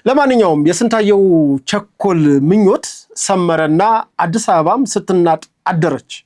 ለማንኛውም የስንታየው ቸኮል ምኞት ሰመረና አዲስ አበባም ስትናጥ አደረች።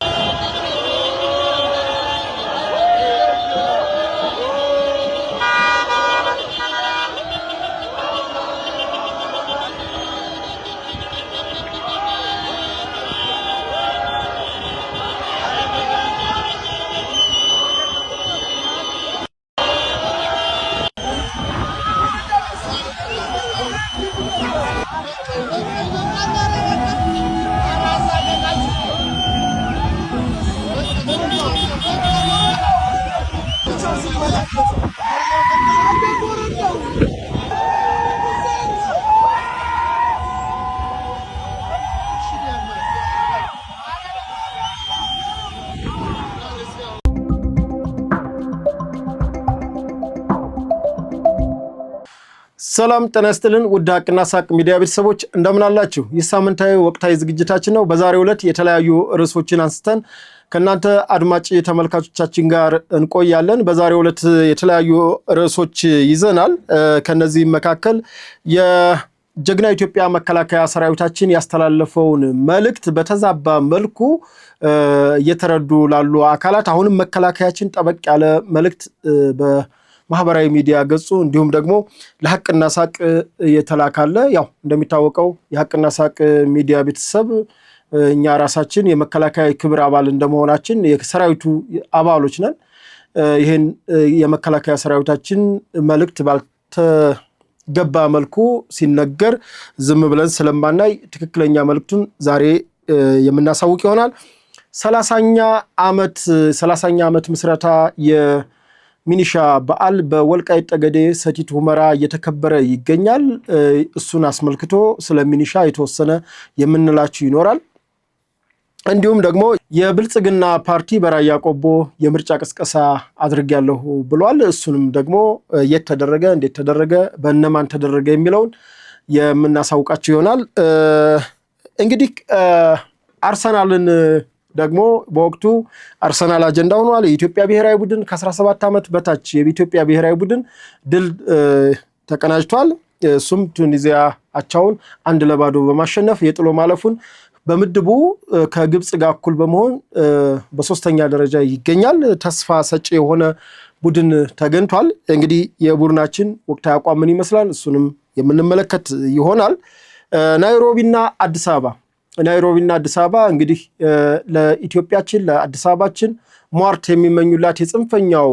ሰላም ጤና ይስጥልን ውድ ሀቅና ሳቅ ሚዲያ ቤተሰቦች እንደምን አላችሁ? የሳምንታዊ ወቅታዊ ዝግጅታችን ነው። በዛሬው ዕለት የተለያዩ ርዕሶችን አንስተን ከናንተ አድማጭ ተመልካቾቻችን ጋር እንቆያለን። በዛሬው ዕለት የተለያዩ ርዕሶች ይዘናል። ከነዚህ መካከል የጀግና ኢትዮጵያ መከላከያ ሰራዊታችን ያስተላለፈውን መልእክት በተዛባ መልኩ እየተረዱ ላሉ አካላት አሁንም መከላከያችን ጠበቅ ያለ መልእክት ማህበራዊ ሚዲያ ገጹ እንዲሁም ደግሞ ለሐቅና ሳቅ የተላካለ ያው እንደሚታወቀው የሐቅና ሳቅ ሚዲያ ቤተሰብ እኛ ራሳችን የመከላከያ ክብር አባል እንደመሆናችን የሰራዊቱ አባሎች ነን። ይሄን የመከላከያ ሰራዊታችን መልእክት ባልተገባ መልኩ ሲነገር ዝም ብለን ስለማናይ ትክክለኛ መልእክቱን ዛሬ የምናሳውቅ ይሆናል። 30ኛ ዓመት ምስረታ ሚኒሻ በዓል በወልቃይት ጠገዴ ሰቲት ሁመራ እየተከበረ ይገኛል። እሱን አስመልክቶ ስለ ሚኒሻ የተወሰነ የምንላችሁ ይኖራል። እንዲሁም ደግሞ የብልጽግና ፓርቲ በራያ ቆቦ የምርጫ ቅስቀሳ አድርጌያለሁ ብሏል። እሱንም ደግሞ የት ተደረገ፣ እንዴት ተደረገ፣ በእነማን ተደረገ የሚለውን የምናሳውቃችሁ ይሆናል። እንግዲህ አርሰናልን ደግሞ በወቅቱ አርሰናል አጀንዳ ሆኗል። የኢትዮጵያ ብሔራዊ ቡድን ከ17 ዓመት በታች የኢትዮጵያ ብሔራዊ ቡድን ድል ተቀናጅቷል። እሱም ቱኒዚያ አቻውን 1-0 በማሸነፍ የጥሎ ማለፉን በምድቡ ከግብጽ ጋር እኩል በመሆን በሶስተኛ ደረጃ ይገኛል። ተስፋ ሰጪ የሆነ ቡድን ተገኝቷል። እንግዲህ የቡድናችን ወቅታዊ አቋም ምን ይመስላል እሱንም የምንመለከት ይሆናል። ናይሮቢና አዲስ አበባ እንግዲህ ለኢትዮጵያችን ለአዲስ አበባችን ሟርት የሚመኙላት የጽንፈኛው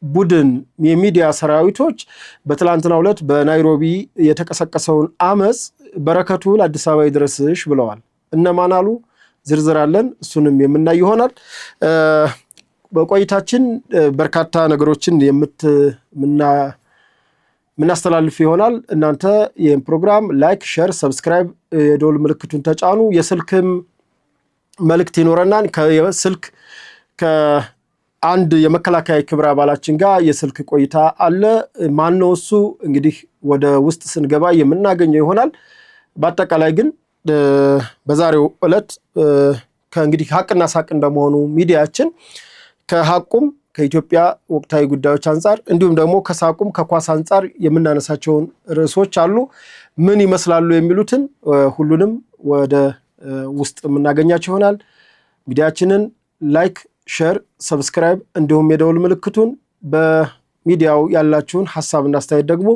ቡድን የሚዲያ ሰራዊቶች በትላንትናው ዕለት በናይሮቢ የተቀሰቀሰውን አመጽ በረከቱ ለአዲስ አበባ ይድረስሽ ብለዋል። እነማን አሉ? ዝርዝር አለን፣ እሱንም የምናይ ይሆናል። በቆይታችን በርካታ ነገሮችን ምናስተላልፍ ይሆናል። እናንተ ይህን ፕሮግራም ላይክ፣ ሼር፣ ሰብስክራይብ የደወል ምልክቱን ተጫኑ። የስልክም መልእክት ይኖረናል። ከስልክ ከአንድ የመከላከያ ክብር አባላችን ጋር የስልክ ቆይታ አለ። ማነው እሱ? እንግዲህ ወደ ውስጥ ስንገባ የምናገኘው ይሆናል። በአጠቃላይ ግን በዛሬው ዕለት ከእንግዲህ ሀቅና ሳቅ እንደመሆኑ ሚዲያችን ከሀቁም ከኢትዮጵያ ወቅታዊ ጉዳዮች አንጻር እንዲሁም ደግሞ ከሳቁም ከኳስ አንጻር የምናነሳቸውን ርዕሶች አሉ። ምን ይመስላሉ የሚሉትን ሁሉንም ወደ ውስጥ የምናገኛቸው ይሆናል። ሚዲያችንን ላይክ፣ ሼር፣ ሰብስክራይብ እንዲሁም የደወል ምልክቱን በሚዲያው ያላችሁን ሐሳብና አስተያየት ደግሞ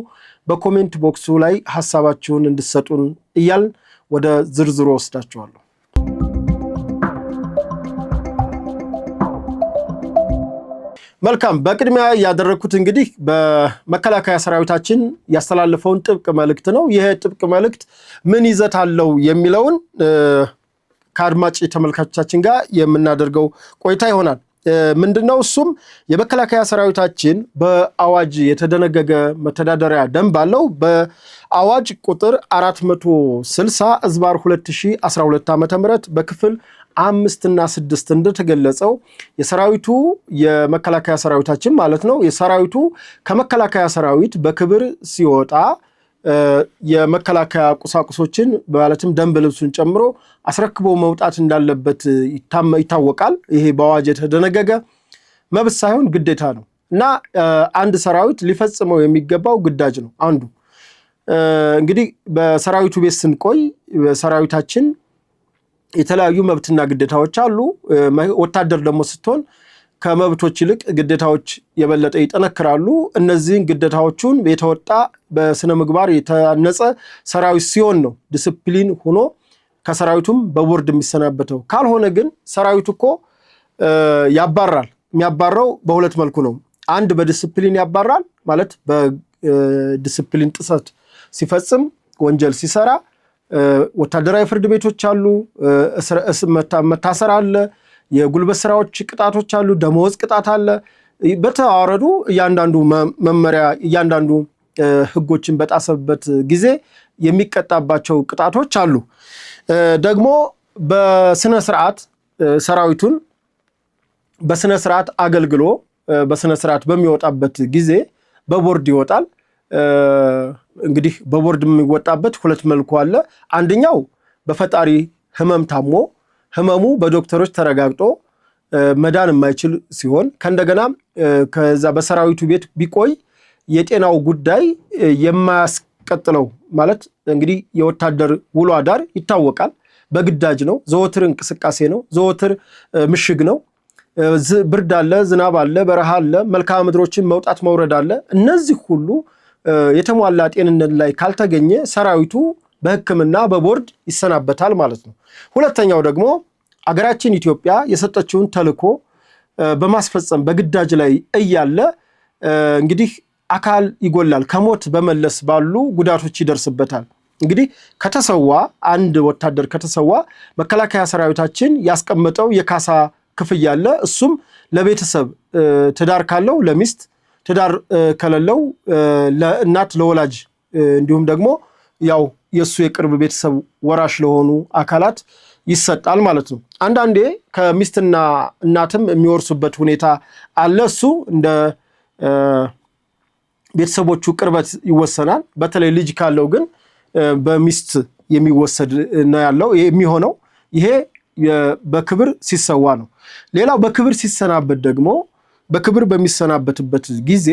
በኮሜንት ቦክሱ ላይ ሐሳባችሁን እንድትሰጡን እያልን ወደ ዝርዝሩ ወስዳችኋለሁ። መልካም። በቅድሚያ ያደረኩት እንግዲህ በመከላከያ ሰራዊታችን ያስተላለፈውን ጥብቅ መልእክት ነው። ይሄ ጥብቅ መልእክት ምን ይዘት አለው የሚለውን ከአድማጭ ተመልካቾቻችን ጋር የምናደርገው ቆይታ ይሆናል። ምንድነው እሱም የመከላከያ ሰራዊታችን በአዋጅ የተደነገገ መተዳደሪያ ደንብ አለው። በአዋጅ ቁጥር 460/2012 ዓ.ም በክፍል 5 እና 6 እንደተገለጸው የሰራዊቱ የመከላከያ ሰራዊታችን ማለት ነው የሰራዊቱ ከመከላከያ ሰራዊት በክብር ሲወጣ የመከላከያ ቁሳቁሶችን ማለትም ደንብ ልብሱን ጨምሮ አስረክቦ መውጣት እንዳለበት ይታወቃል። ይሄ በአዋጅ የተደነገገ መብት ሳይሆን ግዴታ ነው እና አንድ ሰራዊት ሊፈጽመው የሚገባው ግዳጅ ነው አንዱ። እንግዲህ በሰራዊቱ ቤት ስንቆይ በሰራዊታችን የተለያዩ መብትና ግዴታዎች አሉ። ወታደር ደግሞ ስትሆን ከመብቶች ይልቅ ግዴታዎች የበለጠ ይጠነክራሉ። እነዚህን ግዴታዎቹን የተወጣ በስነ ምግባር የታነጸ ሰራዊት ሲሆን ነው ዲሲፕሊን ሆኖ ከሰራዊቱም በቦርድ የሚሰናበተው። ካልሆነ ግን ሰራዊቱ እኮ ያባራል። የሚያባራው በሁለት መልኩ ነው። አንድ በዲሲፕሊን ያባራል ማለት በዲሲፕሊን ጥሰት ሲፈጽም ወንጀል ሲሰራ ወታደራዊ ፍርድ ቤቶች አሉ፣ መታሰር አለ፣ የጉልበት ስራዎች ቅጣቶች አሉ፣ ደመወዝ ቅጣት አለ። በተዋረዱ እያንዳንዱ መመሪያ እያንዳንዱ ህጎችን በጣሰበት ጊዜ የሚቀጣባቸው ቅጣቶች አሉ። ደግሞ በስነ ስርዓት ሰራዊቱን በስነ ስርዓት አገልግሎ በስነ ስርዓት በሚወጣበት ጊዜ በቦርድ ይወጣል። እንግዲህ በቦርድ የሚወጣበት ሁለት መልኩ አለ። አንደኛው በፈጣሪ ህመም ታሞ ህመሙ በዶክተሮች ተረጋግጦ መዳን የማይችል ሲሆን ከእንደገና ከዛ በሰራዊቱ ቤት ቢቆይ የጤናው ጉዳይ የማያስቀጥለው ማለት እንግዲህ የወታደር ውሎ አዳር ይታወቃል። በግዳጅ ነው፣ ዘወትር እንቅስቃሴ ነው፣ ዘወትር ምሽግ ነው። ብርድ አለ፣ ዝናብ አለ፣ በረሃ አለ፣ መልክዓ ምድሮችን መውጣት መውረድ አለ። እነዚህ ሁሉ የተሟላ ጤንነት ላይ ካልተገኘ ሰራዊቱ በሕክምና በቦርድ ይሰናበታል ማለት ነው። ሁለተኛው ደግሞ አገራችን ኢትዮጵያ የሰጠችውን ተልዕኮ በማስፈጸም በግዳጅ ላይ እያለ እንግዲህ አካል ይጎላል፣ ከሞት በመለስ ባሉ ጉዳቶች ይደርስበታል። እንግዲህ ከተሰዋ አንድ ወታደር ከተሰዋ መከላከያ ሰራዊታችን ያስቀመጠው የካሳ ክፍያ አለ። እሱም ለቤተሰብ ትዳር ካለው ለሚስት፣ ትዳር ከሌለው ለእናት ለወላጅ፣ እንዲሁም ደግሞ ያው የሱ የቅርብ ቤተሰብ ወራሽ ለሆኑ አካላት ይሰጣል ማለት ነው። አንዳንዴ ከሚስትና እናትም የሚወርሱበት ሁኔታ አለ። እሱ እንደ ቤተሰቦቹ ቅርበት ይወሰናል። በተለይ ልጅ ካለው ግን በሚስት የሚወሰድ ነው ያለው የሚሆነው። ይሄ በክብር ሲሰዋ ነው። ሌላው በክብር ሲሰናበት ደግሞ በክብር በሚሰናበትበት ጊዜ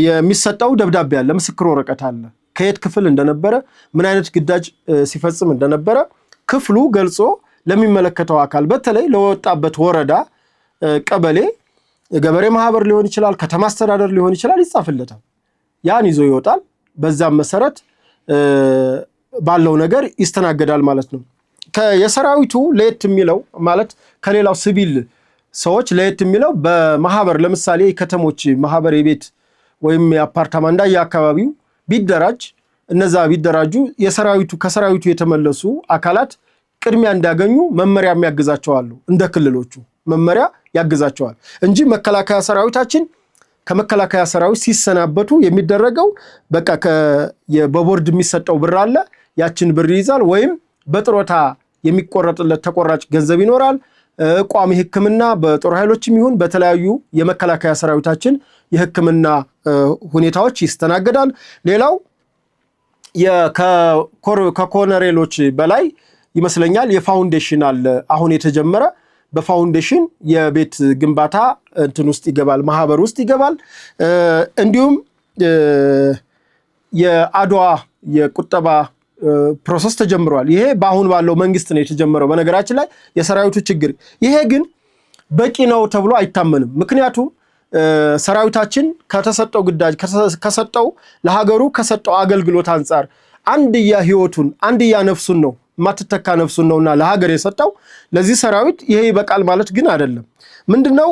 የሚሰጠው ደብዳቤ አለ፣ ምስክር ወረቀት አለ። ከየት ክፍል እንደነበረ ምን አይነት ግዳጅ ሲፈጽም እንደነበረ ክፍሉ ገልጾ ለሚመለከተው አካል በተለይ ለወጣበት ወረዳ፣ ቀበሌ፣ ገበሬ ማህበር ሊሆን ይችላል፣ ከተማ አስተዳደር ሊሆን ይችላል፣ ይጻፍለታል። ያን ይዞ ይወጣል። በዛም መሰረት ባለው ነገር ይስተናገዳል ማለት ነው። የሰራዊቱ ለየት የሚለው ማለት ከሌላው ሲቪል ሰዎች ለየት የሚለው በማህበር ለምሳሌ ከተሞች ማህበር የቤት ወይም የአፓርታማ እንዳየ አካባቢው ቢደራጅ እነዛ ቢደራጁ ከሰራዊቱ የተመለሱ አካላት ቅድሚያ እንዲያገኙ መመሪያ የሚያግዛቸዋሉ። እንደ ክልሎቹ መመሪያ ያግዛቸዋል እንጂ መከላከያ ሰራዊታችን ከመከላከያ ሰራዊት ሲሰናበቱ የሚደረገው በቃ በቦርድ የሚሰጠው ብር አለ። ያችን ብር ይይዛል ወይም በጥሮታ የሚቆረጥለት ተቆራጭ ገንዘብ ይኖራል። ቋሚ ሕክምና በጦር ኃይሎችም ይሁን በተለያዩ የመከላከያ ሰራዊታችን የሕክምና ሁኔታዎች ይስተናገዳል። ሌላው ከኮሎኔሎች በላይ ይመስለኛል የፋውንዴሽን አለ አሁን የተጀመረ። በፋውንዴሽን የቤት ግንባታ እንትን ውስጥ ይገባል፣ ማህበር ውስጥ ይገባል። እንዲሁም የአድዋ የቁጠባ ፕሮሰስ ተጀምሯል። ይሄ በአሁን ባለው መንግስት ነው የተጀመረው። በነገራችን ላይ የሰራዊቱ ችግር ይሄ ግን በቂ ነው ተብሎ አይታመንም። ምክንያቱም ሰራዊታችን ከተሰጠው ግዳጅ ከሰጠው ለሀገሩ ከሰጠው አገልግሎት አንጻር አንድያ ህይወቱን አንድያ ነፍሱን ነው ማትተካ ነፍሱን ነውና ለሀገር የሰጠው። ለዚህ ሰራዊት ይሄ ይበቃል ማለት ግን አይደለም። ምንድነው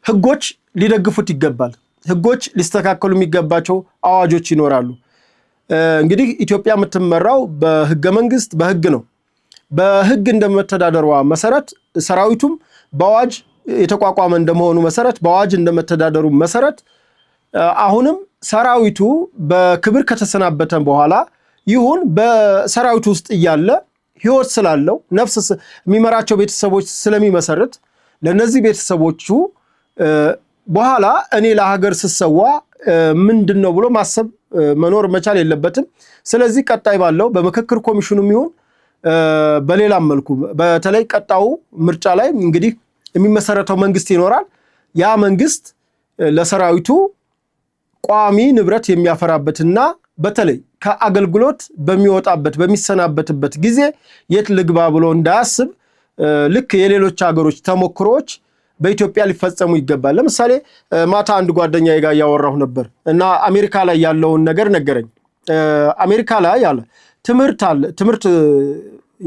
ህጎች ሊደግፉት ይገባል። ህጎች ሊስተካከሉ የሚገባቸው አዋጆች ይኖራሉ። እንግዲህ ኢትዮጵያ የምትመራው በህገ መንግስት በህግ ነው። በህግ እንደመተዳደሯ መሰረት ሰራዊቱም በአዋጅ የተቋቋመ እንደመሆኑ መሰረት በአዋጅ እንደመተዳደሩ መሰረት አሁንም ሰራዊቱ በክብር ከተሰናበተ በኋላ ይሁን በሰራዊቱ ውስጥ እያለ ህይወት ስላለው ነፍስ የሚመራቸው ቤተሰቦች ስለሚመሰርት ለነዚህ ቤተሰቦቹ በኋላ እኔ ለሀገር ስሰዋ ምንድነው ብሎ ማሰብ መኖር መቻል የለበትም። ስለዚህ ቀጣይ ባለው በምክክር ኮሚሽኑም ይሁን በሌላም መልኩ በተለይ ቀጣው ምርጫ ላይ እንግዲህ የሚመሰረተው መንግስት ይኖራል። ያ መንግስት ለሰራዊቱ ቋሚ ንብረት የሚያፈራበትና በተለይ ከአገልግሎት በሚወጣበት በሚሰናበትበት ጊዜ የት ልግባ ብሎ እንዳያስብ ልክ የሌሎች ሀገሮች ተሞክሮች በኢትዮጵያ ሊፈጸሙ ይገባል። ለምሳሌ ማታ አንድ ጓደኛዬ ጋር ያወራሁ ነበር እና አሜሪካ ላይ ያለውን ነገር ነገረኝ። አሜሪካ ላይ ያለ ትምህርት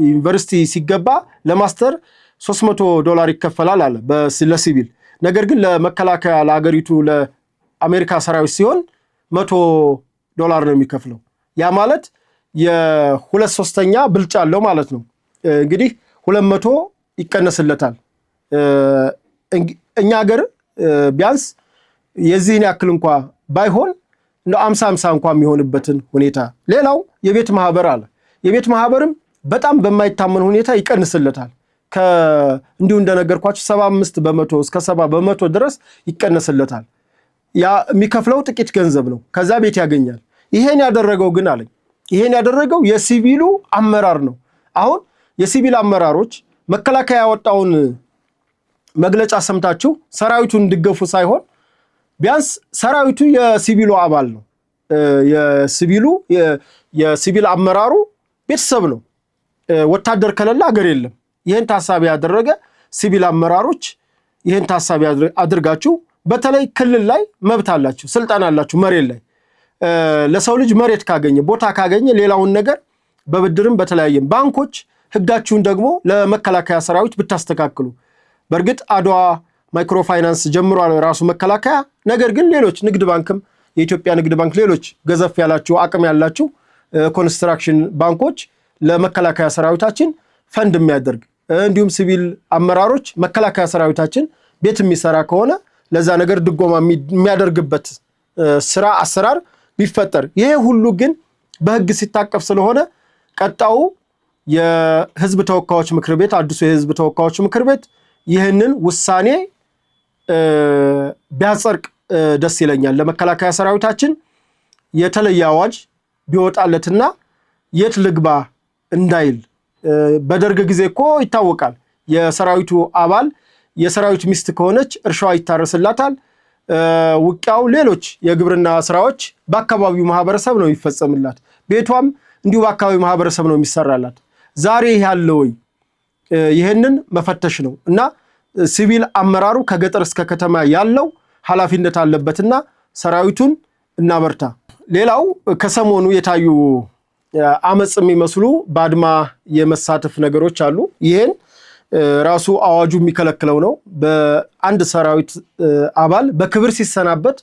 ዩኒቨርሲቲ ሲገባ ለማስተር $300 ይከፈላል አለ ለሲቪል። ነገር ግን ለመከላከያ ለሀገሪቱ ለአሜሪካ ሰራዊት ሲሆን $100 ነው የሚከፍለው። ያ ማለት የ2/3 ብልጫ አለው ማለት ነው። እንግዲህ 200 ይቀነስለታል። እኛ ሀገር ቢያንስ የዚህን ያክል እንኳ ባይሆን ነው 50-50 እንኳን የሚሆንበትን ሁኔታ። ሌላው የቤት ማህበር አለ። የቤት ማህበርም በጣም በማይታመን ሁኔታ ይቀንስለታል። እንዲሁ እንደነገርኳችሁ 75% እስከ 70% ድረስ ይቀነስለታል። ያ የሚከፍለው ጥቂት ገንዘብ ነው። ከዛ ቤት ያገኛል። ይሄን ያደረገው ግን አለኝ ይሄን ያደረገው የሲቪሉ አመራር ነው። አሁን የሲቪል አመራሮች መከላከያ ያወጣውን መግለጫ ሰምታችሁ ሰራዊቱን እንዲገፉ ሳይሆን ቢያንስ ሰራዊቱ የሲቪሉ አባል ነው። የሲቪል አመራሩ ቤተሰብ ነው። ወታደር ከሌለ ሀገር የለም። ይሄን ታሳቢ ያደረገ ሲቪል አመራሮች ይሄን ታሳቢ አድርጋችሁ በተለይ ክልል ላይ መብት አላችሁ፣ ስልጣን አላችሁ። መሬት ላይ ለሰው ልጅ መሬት ካገኘ ቦታ ካገኘ ሌላውን ነገር በብድርም በተለያየም ባንኮች ህጋችሁን ደግሞ ለመከላከያ ሰራዊት ብታስተካክሉ። በእርግጥ አድዋ ማይክሮ ፋይናንስ ጀምሯል ራሱ መከላከያ። ነገር ግን ሌሎች ንግድ ባንክም የኢትዮጵያ ንግድ ባንክ ሌሎች ገዘፍ ያላችሁ አቅም ያላችሁ ኮንስትራክሽን ባንኮች ለመከላከያ ሰራዊታችን ፈንድ የሚያደርግ እንዲሁም ሲቪል አመራሮች መከላከያ ሰራዊታችን ቤት የሚሰራ ከሆነ ለዛ ነገር ድጎማ የሚያደርግበት ስራ አሰራር ቢፈጠር። ይሄ ሁሉ ግን በህግ ሲታቀፍ ስለሆነ ቀጣው የህዝብ ተወካዮች ምክር ቤት አዲሱ የህዝብ ተወካዮች ምክር ቤት ይህንን ውሳኔ ቢያጸድቅ ደስ ይለኛል። ለመከላከያ ሰራዊታችን የተለየ አዋጅ ቢወጣለትና የት ልግባ እንዳይል። በደርግ ጊዜ እኮ ይታወቃል የሰራዊቱ አባል የሰራዊት ሚስት ከሆነች እርሻዋ ይታረስላታል፣ ውቂያው ሌሎች የግብርና ስራዎች በአካባቢው ማህበረሰብ ነው ይፈጸምላት፣ ቤቷም እንዲሁ በአካባቢው ማህበረሰብ ነው የሚሰራላት። ዛሬ ያለ ወይ? ይሄንን መፈተሽ ነው እና ሲቪል አመራሩ ከገጠር እስከ ከተማ ያለው ኃላፊነት አለበትና ሰራዊቱን እናበርታ። ሌላው ከሰሞኑ የታዩ አመጽ የሚመስሉ በአድማ የመሳተፍ ነገሮች አሉ። ይሄን ራሱ አዋጁ የሚከለክለው ነው። በአንድ ሰራዊት አባል በክብር ሲሰናበት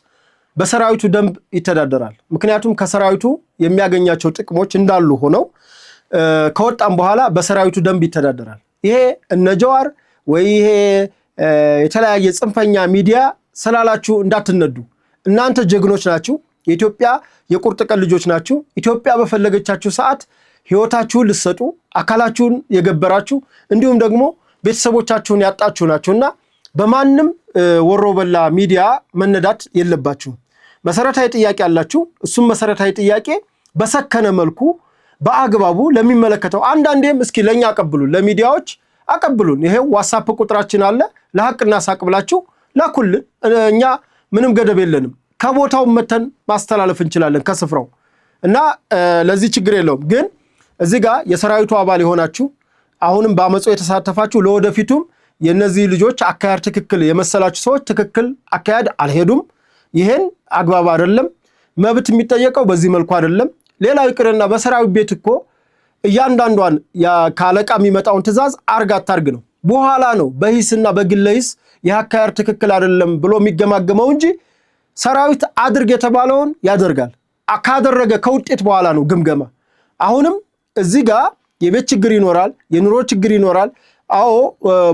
በሰራዊቱ ደንብ ይተዳደራል። ምክንያቱም ከሰራዊቱ የሚያገኛቸው ጥቅሞች እንዳሉ ሆነው ከወጣም በኋላ በሰራዊቱ ደንብ ይተዳደራል። ይሄ እነ ጀዋር ወይ ይሄ የተለያየ ጽንፈኛ ሚዲያ ስላላችሁ እንዳትነዱ። እናንተ ጀግኖች ናችሁ። የኢትዮጵያ የቁርጥ ቀን ልጆች ናችሁ። ኢትዮጵያ በፈለገቻችሁ ሰዓት ህይወታችሁን ልትሰጡ አካላችሁን የገበራችሁ እንዲሁም ደግሞ ቤተሰቦቻችሁን ያጣችሁ ናችሁና በማንም ወሮበላ ሚዲያ መነዳት የለባችሁም። መሰረታዊ ጥያቄ አላችሁ። እሱም መሰረታዊ ጥያቄ በሰከነ መልኩ በአግባቡ ለሚመለከተው አንዳንዴም እስኪ ለኛ አቀብሉን፣ ለሚዲያዎች አቀብሉን። ይሄው ዋትስአፕ ቁጥራችን አለ። ለሐቅና ሳቅ ብላችሁ ላኩልን። እኛ ምንም ገደብ የለንም። ከቦታው መተን ማስተላለፍ እንችላለን ከስፍራው እና ለዚህ ችግር የለውም። ግን እዚህ ጋር የሰራዊቱ አባል የሆናችሁ አሁንም በአመጾ የተሳተፋችሁ ለወደፊቱም የነዚህ ልጆች አካያድ ትክክል የመሰላችሁ ሰዎች ትክክል አካያድ አልሄዱም። ይሄን አግባብ አይደለም። መብት የሚጠየቀው በዚህ መልኩ አይደለም። ሌላው ይቅርና በሰራዊት ቤት እኮ እያንዳንዷን ካለቃ የሚመጣውን ትእዛዝ አርግ አታርግ ነው። በኋላ ነው በሂስና በግለሂስ የአካያድ ትክክል አይደለም ብሎ የሚገማገመው እንጂ ሰራዊት አድርግ የተባለውን ያደርጋል። ካደረገ ከውጤት በኋላ ነው ግምገማ። አሁንም እዚህ ጋር የቤት ችግር ይኖራል፣ የኑሮ ችግር ይኖራል። አዎ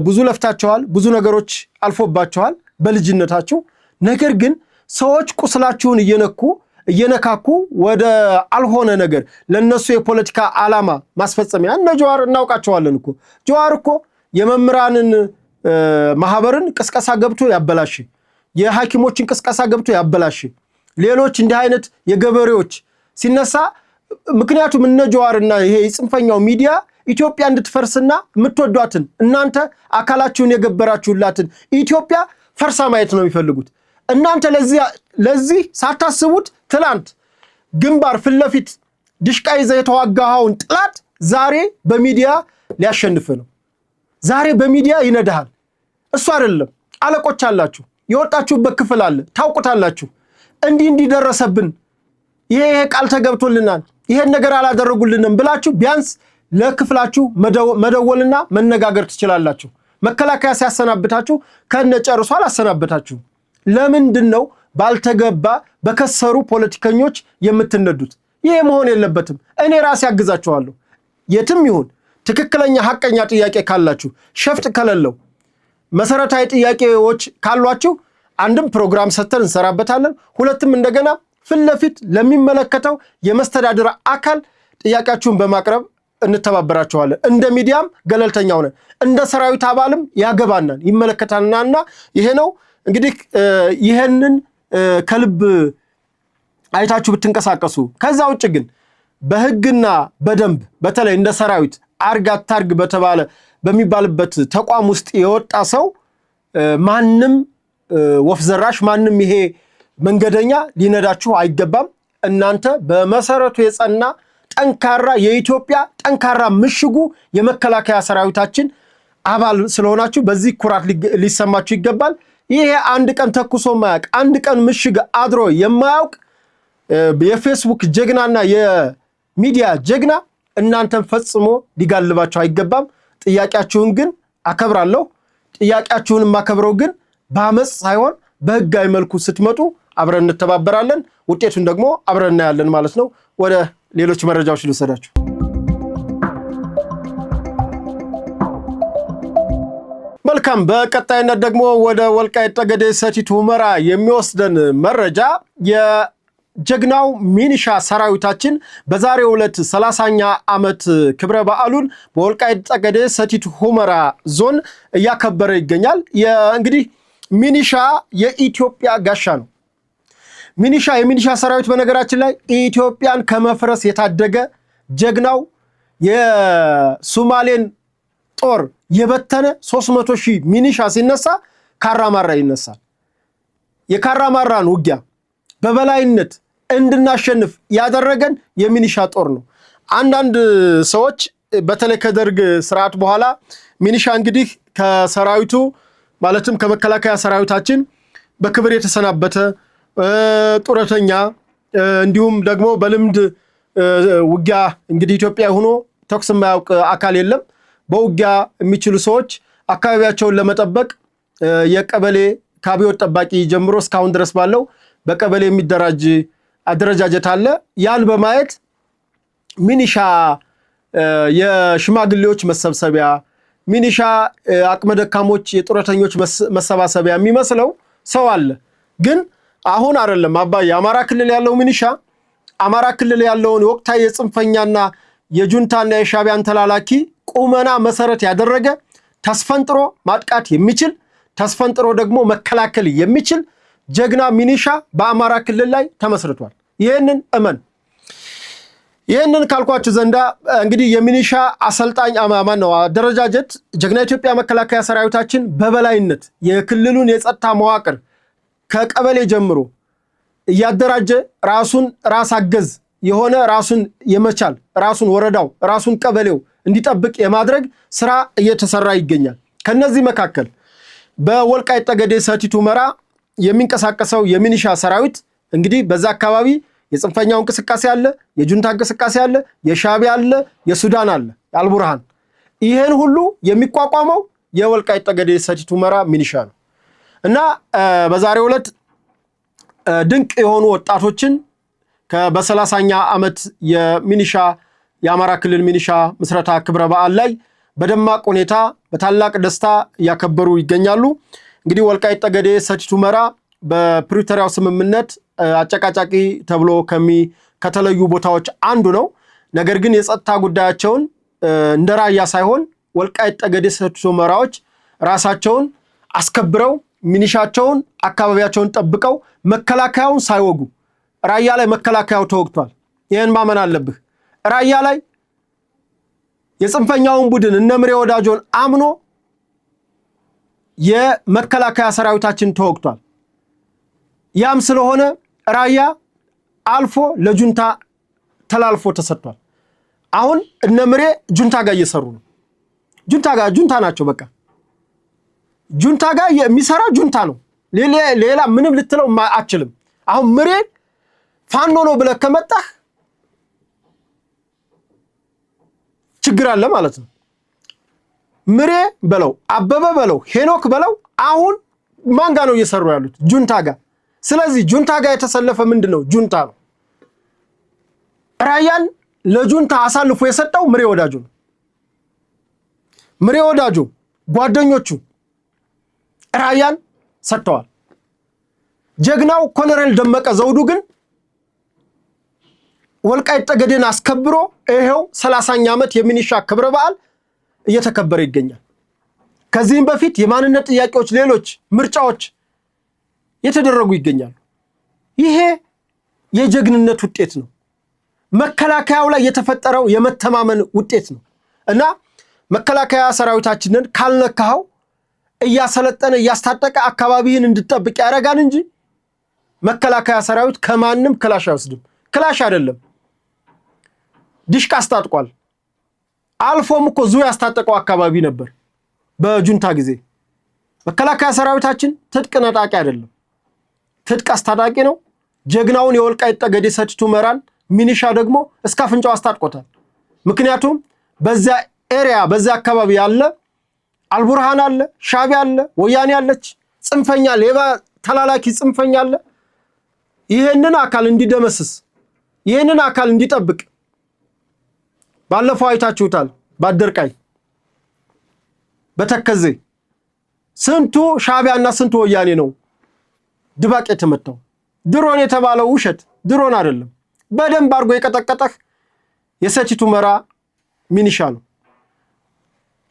ብዙ ለፍታችኋል፣ ብዙ ነገሮች አልፎባችኋል በልጅነታችሁ። ነገር ግን ሰዎች ቁስላችሁን እየነካኩ ወደ አልሆነ ነገር ለነሱ የፖለቲካ ዓላማ ማስፈጸሚያ እነ ጀዋር እናውቃቸዋለን እኮ። ጀዋር እኮ የመምህራንን ማህበርን ቅስቀሳ ገብቶ ያበላሽ፣ የሐኪሞችን ቅስቀሳ ገብቶ ያበላሽ፣ ሌሎች እንዲህ አይነት የገበሬዎች ሲነሳ ምክንያቱም እነ ጀዋርና ይሄ ጽንፈኛው ሚዲያ ኢትዮጵያ እንድትፈርስና የምትወዷትን እናንተ አካላችሁን የገበራችሁላትን ኢትዮጵያ ፈርሳ ማየት ነው የሚፈልጉት። እናንተ ለዚህ ሳታስቡት ትላንት ግንባር ፍለፊት ድሽቃ ይዘህ የተዋጋኸውን ጥላት ዛሬ በሚዲያ ሊያሸንፍ ነው። ዛሬ በሚዲያ ይነዳሃል። እሱ አይደለም አለቆች አላችሁ፣ የወጣችሁበት ክፍል አለ፣ ታውቁታላችሁ። እንዲህ ደረሰብን፣ ይሄ ቃል ተገብቶልናል፣ ይሄን ነገር አላደረጉልንም ብላችሁ ቢያንስ ለክፍላችሁ መደወልና መነጋገር ትችላላችሁ። መከላከያ ሲያሰናብታችሁ ከነጨርሶ አላሰናብታችሁ። ለምንድነው ባልተገባ በከሰሩ ፖለቲከኞች የምትነዱት? ይሄ መሆን የለበትም። እኔ ራሴ ያግዛችኋለሁ። የትም ይሁን ትክክለኛ ሐቀኛ ጥያቄ ካላችሁ፣ ሸፍጥ ከሌለው መሰረታዊ ጥያቄዎች ካሏችሁ አንድም ፕሮግራም ሰጥተን እንሰራበታለን። ሁለትም እንደገና ፍለፊት ለሚመለከተው የመስተዳድር አካል ጥያቄያችሁን በማቅረብ እንተባበራችኋለን። እንደ ሚዲያም ገለልተኛ ሆነን እንደ ሰራዊት አባልም ያገባናል፣ ይመለከታናልና ይሄ ነው እንግዲህ ይሄንን ከልብ አይታችሁ ብትንቀሳቀሱ። ከዛ ውጭ ግን በህግና በደንብ በተለይ እንደ ሰራዊት አርግ አታርግ በሚባልበት ተቋም ውስጥ የወጣ ሰው ማንም ወፍ ዘራሽ ማንም ይሄ መንገደኛ ሊነዳችሁ አይገባም። እናንተ በመሰረቱ የጸና ጠንካራ የኢትዮጵያ ጠንካራ ምሽጉ የመከላከያ ሰራዊታችን አባል ስለሆናችሁ በዚህ ኩራት ሊሰማችሁ ይገባል። ይሄ አንድ ቀን ተኩሶ ማያውቅ አንድ ቀን ምሽግ አድሮ የማያውቅ የፌስቡክ ጀግናና የሚዲያ ጀግና እናንተን ፈጽሞ ሊጋልባችሁ አይገባም። ጥያቄያችሁን ግን አከብራለሁ። ጥያቄያችሁን ማከብረው ግን በአመጽ ሳይሆን በህጋዊ መልኩ ስትመጡ አብረን እንተባበራለን። ውጤቱን ደግሞ አብረን እናያለን ማለት ነው። ወደ ሌሎች መረጃዎች ልወሰዳችሁ። መልካም። በቀጣይነት ደግሞ ወደ ወልቃይት ጠገዴ ሰቲት ሁመራ የሚወስደን መረጃ የጀግናው ሚኒሻ ሰራዊታችን በዛሬው ዕለት 30ኛ ዓመት ክብረ በዓሉን በወልቃይት ጠገዴ ሰቲት ሁመራ ዞን እያከበረ ይገኛል። እንግዲህ ሚኒሻ የኢትዮጵያ ጋሻ ነው። የሚኒሻ ሰራዊት በነገራችን ላይ ኢትዮጵያን ከመፍረስ የታደገ ጀግናው የሶማሌን ጦር የበተነ 300,000 ሚኒሻ ሲነሳ ካራማራ ይነሳል። የካራማራን ውጊያ በበላይነት እንድናሸንፍ ያደረገን የሚኒሻ ጦር ነው። አንዳንድ ሰዎች በተለይ ከደርግ ስርዓት በኋላ ሚኒሻ እንግዲህ ከሰራዊቱ ማለትም ከመከላከያ ሰራዊታችን በክብር የተሰናበተ ጡረተኛ እንዲሁም ደግሞ በልምድ ውጊያ እንግዲህ ኢትዮጵያ ሆኖ ተኩስ የማያውቅ አካል የለም። በውጊያ የሚችሉ ሰዎች አካባቢያቸውን ለመጠበቅ የቀበሌ ካቢዮት ጠባቂ ጀምሮ እስካሁን ድረስ ባለው በቀበሌ የሚደራጅ አደረጃጀት አለ። ያን በማየት ሚኒሻ የሽማግሌዎች መሰብሰቢያ፣ ሚኒሻ አቅመ ደካሞች የጡረተኞች መሰባሰቢያ የሚመስለው ሰው አለ። ግን አሁን አይደለም አባይ አማራ ክልል ያለው ሚኒሻ አማራ ክልል ያለውን ወቅታዊ የጽንፈኛና የጁንታና የሻቢያን ተላላኪ ቁመና መሰረት ያደረገ ተስፈንጥሮ ማጥቃት የሚችል ተስፈንጥሮ ደግሞ መከላከል የሚችል ጀግና ሚኒሻ በአማራ ክልል ላይ ተመስርቷል። ይህንን ካልኳችሁ ዘንዳ እንግዲህ የሚኒሻ አሰልጣኝ ነው አደረጃጀት ጀግና ኢትዮጵያ መከላከያ ሰራዊታችን በበላይነት የክልሉን የጸጥታ መዋቅር ከቀበሌ ጀምሮ እያደራጀ ራሱን ራስ አገዝ የሆነ ራሱን የመቻል ራሱን ወረዳው ራሱን ቀበሌው እንዲጠብቅ የማድረግ ስራ እየተሰራ ይገኛል። ከነዚህ መካከል በወልቃይት ጠገዴ ሰቲት ሁመራ የሚንቀሳቀሰው የሚኒሻ ሰራዊት እንግዲህ በዛ አካባቢ የጽንፈኛው እንቅስቃሴ አለ፣ የጁንታ እንቅስቃሴ አለ፣ የሻቢያ አለ፣ የሱዳን አለ፣ አልቡርሃን። ይሄን ሁሉ የሚቋቋመው የወልቃይት ጠገዴ ሰቲት ሁመራ ሚኒሻ ነው እና በዛሬው ዕለት ድንቅ የሆኑ ወጣቶችን በ30ኛ ዓመት የሚኒሻ የአማራ ክልል ሚኒሻ ምስረታ ክብረ በዓል ላይ በደማቅ ሁኔታ በታላቅ ደስታ ያከበሩ ይገኛሉ። እንግዲህ ወልቃይት ጠገዴ ሰቲት ሁመራ በፕሪቶሪያው ስምምነት አጨቃጫቂ ተብሎ ከተለዩ ቦታዎች አንዱ ነው። ነገር ግን የጸጥታ ጉዳያቸውን እንደ ራያ ሳይሆን ወልቃይት ጠገዴ ሰቲት ሁመራዎች ራሳቸውን አስከብረው ሚኒሻቸውን አካባቢያቸውን ጠብቀው መከላከያውን ሳይወጉ ራያ ላይ መከላከያው ተወግቷል። ይሄን ማመን አለብህ። ራያ ላይ የጽንፈኛውን ቡድን እነምሬ ወዳጆን አምኖ የመከላከያ ሰራዊታችን ተወግቷል። ያም ስለሆነ ራያ አልፎ ለጁንታ ተላልፎ ተሰጥቷል። አሁን እነ ምሬ ጁንታ ጋር እየሰሩ ነው። ጁንታ ናቸው። በቃ ጁንታ ጋር የሚሰራ ጁንታ ነው። ሌላ ምንም ልትለው አትችልም። አሁን ምሬ ፋኖ ነው ብለህ ከመጣህ ችግር አለ ማለት ነው። ምሬ በለው አበበ በለው ሄኖክ በለው አሁን ማን ጋር ነው እየሰሩ ያሉት? ጁንታ ጋር። ስለዚህ ጁንታ ጋር የተሰለፈ ምንድነው? ጁንታ ነው። ራያን ለጁንታ አሳልፎ የሰጠው ምሬ ወዳጁ ነው። ምሬ ወዳጁ ጓደኞቹ ራያን ሰጥተዋል። ጀግናው ኮሎኔል ደመቀ ዘውዱ ግን ወልቃይት ጠገዴን አስከብሮ ይሄው 30ኛ ዓመት የሚኒሻ ክብረ በዓል እየተከበረ ይገኛል። ከዚህም በፊት የማንነት ጥያቄዎች፣ ሌሎች ምርጫዎች የተደረጉ ይገኛሉ። ይሄ የጀግንነት ውጤት ነው። መከላከያው ላይ የተፈጠረው የመተማመን ውጤት ነው እና መከላከያ ሰራዊታችንን ካልነካው እያሰለጠነ እያስታጠቀ አካባቢህን እንድትጠብቅ ያደርጋል እንጂ መከላከያ ሰራዊት ከማንም ክላሽ አይወስድም። ክላሽ አይደለም ዲሽቃ አስታጥቋል። አልፎም እኮ ዙ ያስታጠቀው አካባቢ ነበር በጁንታ ጊዜ። መከላከያ ሰራዊታችን ትጥቅ ነጣቂ አይደለም፣ ትጥቅ አስታጣቂ ነው። ጀግናውን የወልቃይት ጠገዴ ሰቲት ሁመራን ሚኒሻ ደግሞ እስከ አፍንጫው አስታጥቆታል። ምክንያቱም በዚያ ኤሪያ በዚያ አካባቢ ያለ አልቡርሃን አለ፣ ሻዕቢያ አለ፣ ወያኔ አለች፣ ጽንፈኛ ሌባ ተላላኪ ጽንፈኛ አለ። ይሄንን አካል እንዲደመስስ ይሄንን አካል እንዲጠብቅ ባለፈው አይታችሁታል። ባደርቃይ በተከዜ ስንቱ ሻዕቢያና ስንቱ ወያኔ ነው ድባቅ የተመታው። ድሮን የተባለው ውሸት ድሮን አይደለም። በደንብ አድርጎ የቀጠቀጠህ የሰቲት ሁመራ ሚኒሻ ነው።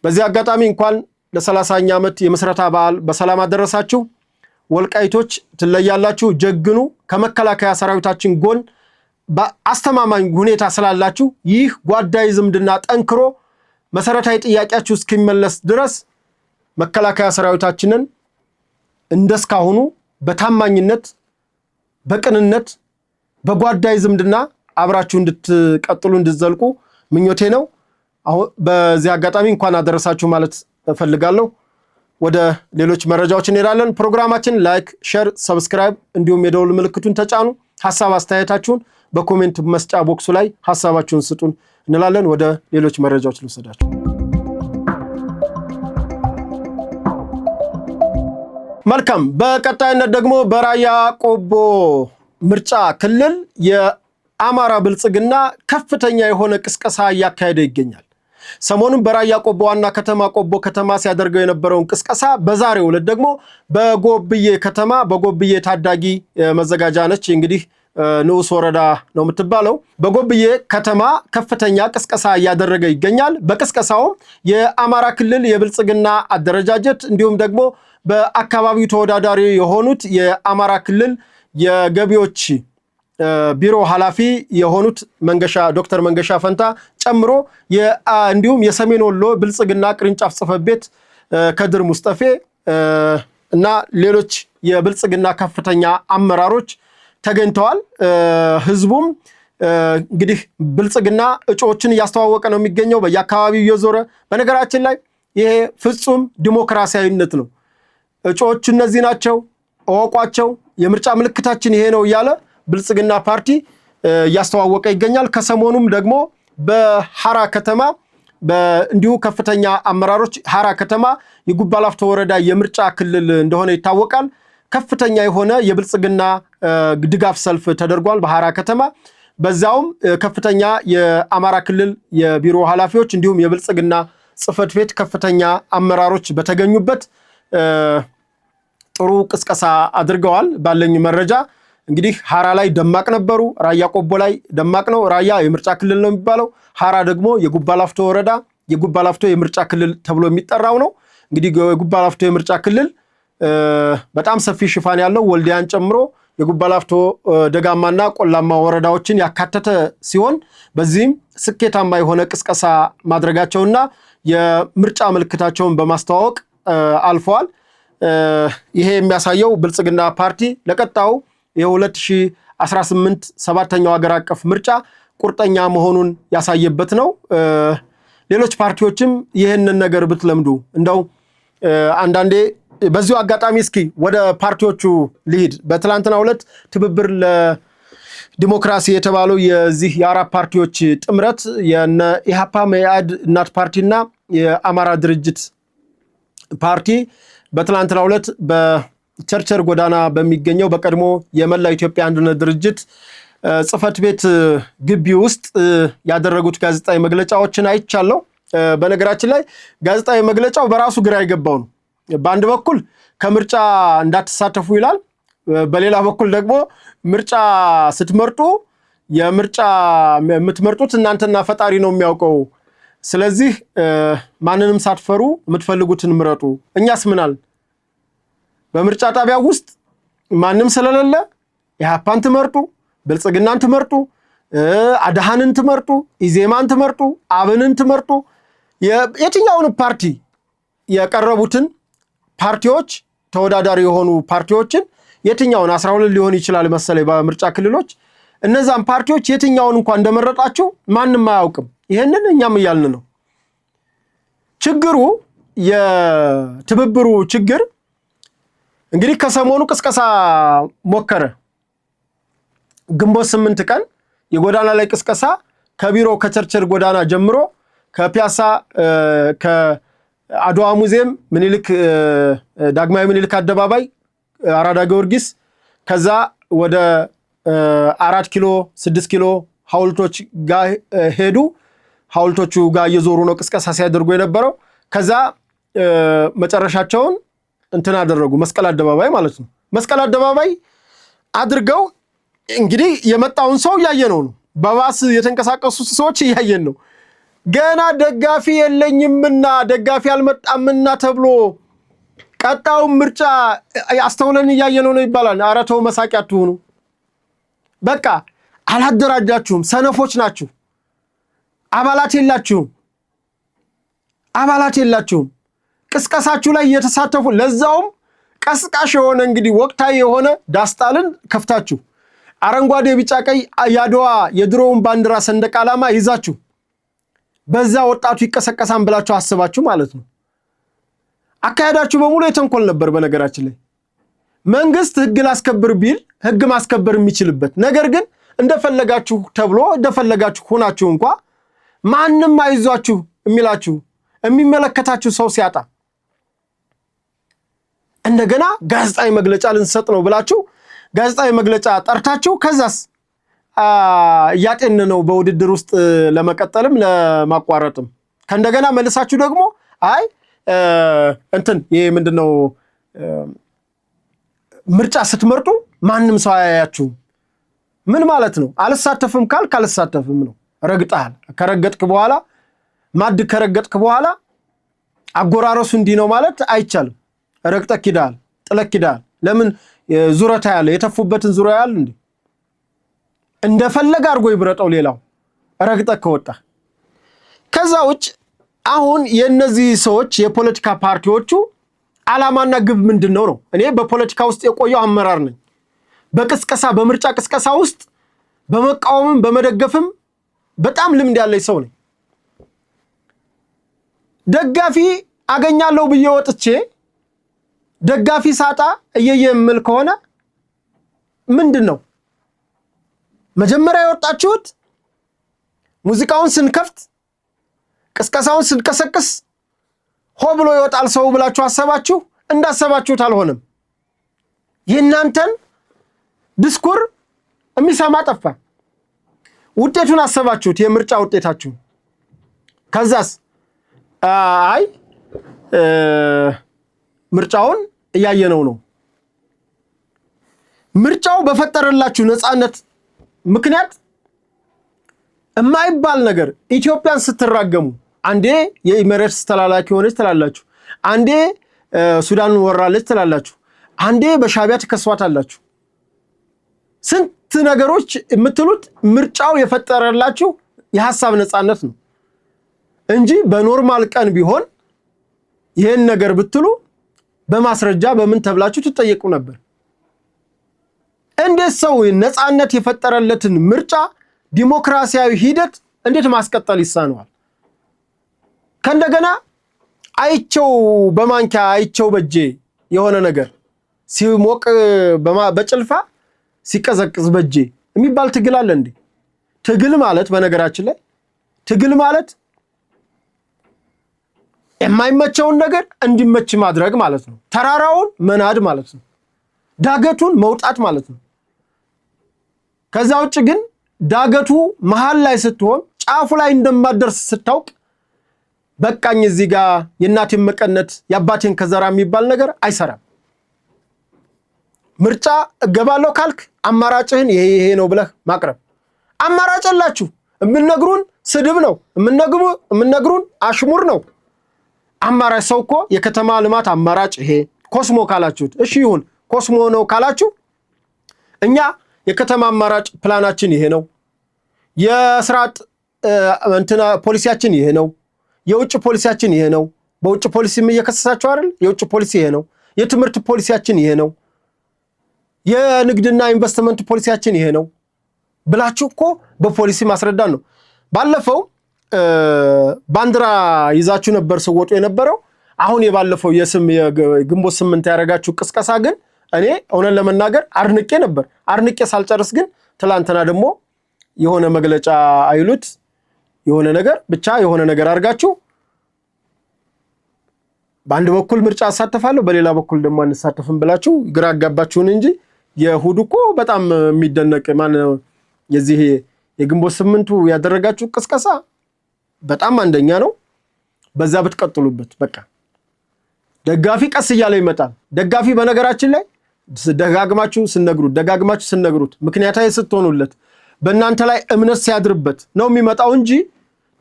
በዚህ አጋጣሚ እንኳን ለ30ኛ ዓመት የምስረታ በዓል በሰላም አደረሳችሁ። ወልቃይቶች ትለያላችሁ፣ ጀግኑ። ከመከላከያ ሰራዊታችን ጎን በአስተማማኝ ሁኔታ ስላላችሁ ይህ ጓዳይ ዝምድና ጠንክሮ መሰረታዊ ጥያቄያችሁ እስኪመለስ ድረስ መከላከያ ሰራዊታችንን እንደስካሁኑ በታማኝነት በቅንነት በጓዳይ ዝምድና አብራችሁ እንድትቀጥሉ እንድትዘልቁ ምኞቴ ነው። አሁን በዚህ አጋጣሚ እንኳን አደረሳችሁ ማለት እፈልጋለሁ። ወደ ሌሎች መረጃዎች እንሄዳለን። ፕሮግራማችን ላይክ፣ ሼር፣ ሰብስክራይብ እንዲሁም የደውል ምልክቱን ተጫኑ። ሐሳብ አስተያየታችሁን በኮሜንት መስጫ ቦክሱ ላይ ሐሳባችሁን ስጡን እንላለን። ወደ ሌሎች መረጃዎች ልውሰዳችሁ። መልካም። በቀጣይነት ደግሞ በራያ ቆቦ ምርጫ ክልል የአማራ ብልጽግና ከፍተኛ የሆነ ቅስቀሳ እያካሄደ ይገኛል። ሰሞኑን በራያ ቆቦ ዋና ከተማ ቆቦ ከተማ ሲያደርገው የነበረውን ቅስቀሳ በዛሬው ዕለት ደግሞ በጎብዬ ከተማ በጎብዬ ታዳጊ መዘጋጃ ነች እንግዲህ ንዑስ ወረዳ ነው የምትባለው። በጎብዬ ከተማ ከፍተኛ ቅስቀሳ እያደረገ ይገኛል። በቅስቀሳውም የአማራ ክልል የብልጽግና አደረጃጀት እንዲሁም ደግሞ በአካባቢው ተወዳዳሪ የሆኑት የአማራ ክልል የገቢዎች ቢሮ ኃላፊ የሆኑት ዶክተር መንገሻ ፈንታ ጨምሮ እንዲሁም የሰሜን ወሎ ብልጽግና ቅርንጫፍ ጽሕፈት ቤት ከድር ሙስጠፌ እና ሌሎች የብልጽግና ከፍተኛ አመራሮች ተገኝተዋል። ህዝቡም እንግዲህ ብልጽግና እጩዎችን እያስተዋወቀ ነው የሚገኘው በየአካባቢው እየዞረ። በነገራችን ላይ ይሄ ፍጹም ዲሞክራሲያዊነት ነው። እጩዎች እነዚህ ናቸው፣ እወቋቸው፣ የምርጫ ምልክታችን ይሄ ነው እያለ ብልጽግና ፓርቲ እያስተዋወቀ ይገኛል። ከሰሞኑም ደግሞ በሐራ ከተማ እንዲሁ ከፍተኛ አመራሮች ሐራ ከተማ የጉባላፍቶ ወረዳ የምርጫ ክልል እንደሆነ ይታወቃል። ከፍተኛ የሆነ የብልጽግና ድጋፍ ሰልፍ ተደርጓል በሐራ ከተማ። በዛውም ከፍተኛ የአማራ ክልል የቢሮ ኃላፊዎች እንዲሁም የብልጽግና ጽሕፈት ቤት ከፍተኛ አመራሮች በተገኙበት ጥሩ ቅስቀሳ አድርገዋል። ባለኝ መረጃ እንግዲህ ሐራ ላይ ደማቅ ነበሩ። ራያ ቆቦ ላይ ደማቅ ነው። ራያ የምርጫ ክልል ነው የሚባለው። ሐራ ደግሞ የጉባላፍቶ ወረዳ የጉባላፍቶ የምርጫ ክልል ተብሎ የሚጠራው ነው። እንግዲህ የጉባላፍቶ የምርጫ ክልል በጣም ሰፊ ሽፋን ያለው ወልዲያን ጨምሮ የጉባላፍቶ ደጋማና ቆላማ ወረዳዎችን ያካተተ ሲሆን በዚህም ስኬታማ የሆነ ቅስቀሳ ማድረጋቸውና የምርጫ ምልክታቸውን በማስተዋወቅ አልፈዋል። ይሄ የሚያሳየው ብልጽግና ፓርቲ ለቀጣው የ2018 7ኛው ሀገር አቀፍ ምርጫ ቁርጠኛ መሆኑን ያሳየበት ነው። ሌሎች ፓርቲዎችም ይህንን ነገር ብትለምዱ እንደው አንዳንዴ በዚሁ አጋጣሚ እስኪ ወደ ፓርቲዎቹ ልሂድ። በትላንትናው ዕለት ትብብር ለዲሞክራሲ የተባለው የዚህ የአራት ፓርቲዎች ጥምረት የነ ኢሃፓ፣ መኢአድ፣ እናት ፓርቲና የአማራ ድርጅት ፓርቲ በትላንትናው ዕለት በቸርቸር ጎዳና በሚገኘው በቀድሞ የመላ ኢትዮጵያ አንድነት ድርጅት ጽፈት ቤት ግቢ ውስጥ ያደረጉት ጋዜጣዊ መግለጫዎችን አይቻለሁ። በነገራችን ላይ ጋዜጣዊ መግለጫው በራሱ ግራ የገባው ነው። በአንድ በኩል ከምርጫ እንዳትሳተፉ ይላል፣ በሌላ በኩል ደግሞ ምርጫ ስትመርጡ የምትመርጡት እናንተና ፈጣሪ ነው የሚያውቀው፣ ስለዚህ ማንንም ሳትፈሩ የምትፈልጉትን ምረጡ። እኛስ ምናል? በምርጫ ጣቢያ ውስጥ ማንም ስለሌለ ኢሃፓን ትመርጡ፣ ብልጽግናን ትመርጡ፣ አድሃንን ትመርጡ፣ ኢዜማን ትመርጡ፣ አብንን ትመርጡ፣ የትኛውን ፓርቲ የቀረቡትን ፓርቲዎች ተወዳዳሪ የሆኑ ፓርቲዎችን የትኛውን 12 ሊሆን ይችላል መሰለኝ በምርጫ ክልሎች እነዛን ፓርቲዎች የትኛውን እንኳን እንደመረጣችሁ ማንም አያውቅም። ይሄንን እኛም እያልን ነው። ችግሩ የትብብሩ ችግር እንግዲህ ከሰሞኑ ቅስቀሳ ሞከረ። ግንቦት 8 ቀን የጎዳና ላይ ቅስቀሳ ከቢሮ ከቸርቸር ጎዳና ጀምሮ ከፒያሳ ከአድዋ ሙዚየም ምኒልክ ዳግማዊ ምኒልክ አደባባይ አራዳ ጊዮርጊስ ከዛ ወደ 4 ኪሎ 6 ኪሎ ሐውልቶች ጋር ሄዱ። ሐውልቶቹ ጋር እየዞሩ ነው ቅስቀሳ ሲያደርጉ የነበረው። ከዛ መጨረሻቸውን እንትን አደረጉ፣ መስቀል አደባባይ ማለት ነው። መስቀል አደባባይ አድርገው እንግዲህ የመጣውን ሰው እያየነው ነው። በባስ የተንቀሳቀሱ ሰዎች እያየን ነው። ገና ደጋፊ የለኝምና ደጋፊ አልመጣምና ተብሎ ቀጣው ምርጫ አስተውለን እያየነው ነው ይባላል። ኧረ ተው መሳቂያ አትሁኑ። በቃ አላደራጃችሁም፣ ሰነፎች ናችሁ። አባላት የላችሁም። ቅስቀሳችሁ ላይ እየተሳተፉ ለዛውም ቀስቃሽ የሆነ እንግዲህ ወቅታዊ የሆነ ዳስጣልን ከፍታችሁ አረንጓዴ ቢጫ ቀይ ያድዋ የድሮውን ባንዲራ ሰንደቅ ዓላማ ይዛችሁ በዛ ወጣቱ ይቀሰቀሳን ብላችሁ አስባችሁ ማለት ነው። አካሄዳችሁ በሙሉ የተንኮል ነበር። በነገራችን ላይ መንግስት ህግ ላስከብር ቢል ህግ ማስከበር የሚችልበት ነገር ግን እንደፈለጋችሁ ተብሎ እንደፈለጋችሁ ሆናችሁ እንኳ ማንም አይዟችሁ የሚላችሁ የሚመለከታችሁ ሰው ሲያጣ እንደገና ጋዜጣዊ መግለጫ ልንሰጥ ነው ብላችሁ ጋዜጣዊ መግለጫ ጠርታችሁ ከዛስ ያጤን ነው በውድድር ውስጥ ለመቀጠልም ለማቋረጥም ከእንደገና መልሳችሁ ደግሞ አይ ይሄ ምንድነው ምርጫ ስትመርጡ ማንም ሰው አያያችሁ ምን ማለት ነው? አልሳተፍም ካልክ አልሳተፍም ነው። ረግጣል ከረገጥክ በኋላ ማድ ከረገጥክ በኋላ አጎራረሱ እንዲህ ነው ማለት አይቻልም። ረግጠክ ኪዳል ጥለክ ኪዳል ለምን ዙረታ ያለ የተፉበትን ዙራ ያለ እንደፈለገ አርጎ ይብረጠው ሌላው ረግጠክ ከወጣ። ከዛ ውጭ አሁን የነዚህ ሰዎች የፖለቲካ ፓርቲዎቹ ዓላማና ግብ ምንድነው ነው? እኔ በፖለቲካ ውስጥ የቆየው አመራር ነኝ። በቅስቀሳ በምርጫ ቅስቀሳ ውስጥ በመቃወምም በመደገፍም በጣም ልምድ ያለኝ ሰው ነኝ። ደጋፊ አገኛለሁ ብዬ ወጥቼ ደጋፊ ሳጣ እየየምል ከሆነ ምንድነው? መጀመሪያ የወጣችሁት ሙዚቃውን ስንከፍት ቅስቀሳውን ስንቀሰቅስ ሆ ብሎ ይወጣል ሰው ብላችሁ አሰባችሁ። እንዳሰባችሁት አልሆነም። የእናንተን ዲስኩር የሚሰማ ጠፋ። ውጤቱን አሰባችሁት፣ የምርጫ ውጤታችሁ። ከዛስ አይ ምርጫውን እያየነው ነው። ምርጫው በፈጠረላችሁ ነፃነት ምክንያት የማይባል ነገር ኢትዮጵያን ስትራገሙ አንዴ የኢሚሬትስ ተላላኪ ሆነች ትላላችሁ፣ አንዴ ሱዳን ወራለች ትላላችሁ፣ አንዴ በሻቢያ ተከሷታላችሁ። ስንት ነገሮች የምትሉት ምርጫው የፈጠረላችሁ የሐሳብ ነፃነት ነው እንጂ በኖርማል ቀን ቢሆን ይሄን ነገር ብትሉ በማስረጃ በምን ተብላችሁ ትጠየቁ ነበር። እንዴት ሰው ነፃነት የፈጠረለትን ምርጫ ዲሞክራሲያዊ ሂደት እንዴት ማስቀጠል ይሳነዋል? ከእንደገና አይቸው በማንኪያ አይቸው በጄ የሆነ ነገር ሲሞቅ በጭልፋ ሲቀዘቅዝ በጄ የሚባል ትግል አለ እንዴ? ትግል ማለት በነገራችን ላይ ትግል ማለት የማይመቸውን ነገር እንዲመች ማድረግ ማለት ነው። ተራራውን መናድ ማለት ነው። ዳገቱን መውጣት ማለት ነው። ከዛ ውጭ ግን ዳገቱ መሃል ላይ ስትሆን ጫፉ ላይ እንደማደርስ ስታውቅ በቃኝ እዚህ ጋር የእናቴን መቀነት የአባቴን ከዘራ የሚባል ነገር አይሰራም። ምርጫ እገባለሁ ካልክ አማራጭህን ይሄ ነው ብለህ ማቅረብ። አማራጭ አላችሁ። የምንነግሩን ስድብ ነው፣ የምንነግሩን አሽሙር ነው። አማራጭ ሰው እኮ የከተማ ልማት አማራጭ ይሄ ኮስሞ ካላችሁት እሺ ይሁን፣ ኮስሞ ነው ካላችሁ እኛ የከተማ አማራጭ ፕላናችን ይሄ ነው። የስርዓት ፖሊሲያችን ይሄ ነው። የውጭ ፖሊሲያችን ይሄ ነው። በውጭ ፖሊሲም እየከሰሳችሁ አይደል? የውጭ ፖሊሲ ይሄ ነው። የትምህርት ፖሊሲያችን ይሄ ነው። የንግድና ኢንቨስትመንት ፖሊሲያችን ይሄ ነው ብላችሁ እኮ በፖሊሲ ማስረዳት ነው። ባለፈው ባንዲራ ይዛችሁ ነበር ሰወጡ የነበረው። አሁን የባለፈው የግንቦት 8 ያረጋችሁ ቅስቀሳ ግን እኔ እውነት ለመናገር አድንቄ ነበር። አድንቄ ሳልጨርስ ግን ትላንትና ደግሞ የሆነ መግለጫ አይሉት የሆነ ነገር ብቻ የሆነ ነገር አድርጋችሁ በአንድ በኩል ምርጫ አሳተፋለሁ በሌላ በኩል ደግሞ አንሳተፍም ብላችሁ ግራ አጋባችሁን እንጂ የሁዱ እኮ በጣም የሚደነቅ ማን የዚህ የግንቦት 8ቱ ያደረጋችሁ ቅስቀሳ በጣም አንደኛ ነው። በዛ ብትቀጥሉበት በቃ ደጋፊ ቀስ እያለ ይመጣል። ደጋፊ በነገራችን ላይ ደጋግማችሁ ስነግሩት ምክንያታዊ ስትሆኑለት በእናንተ ላይ እምነት ሲያድርበት ነው የሚመጣው እንጂ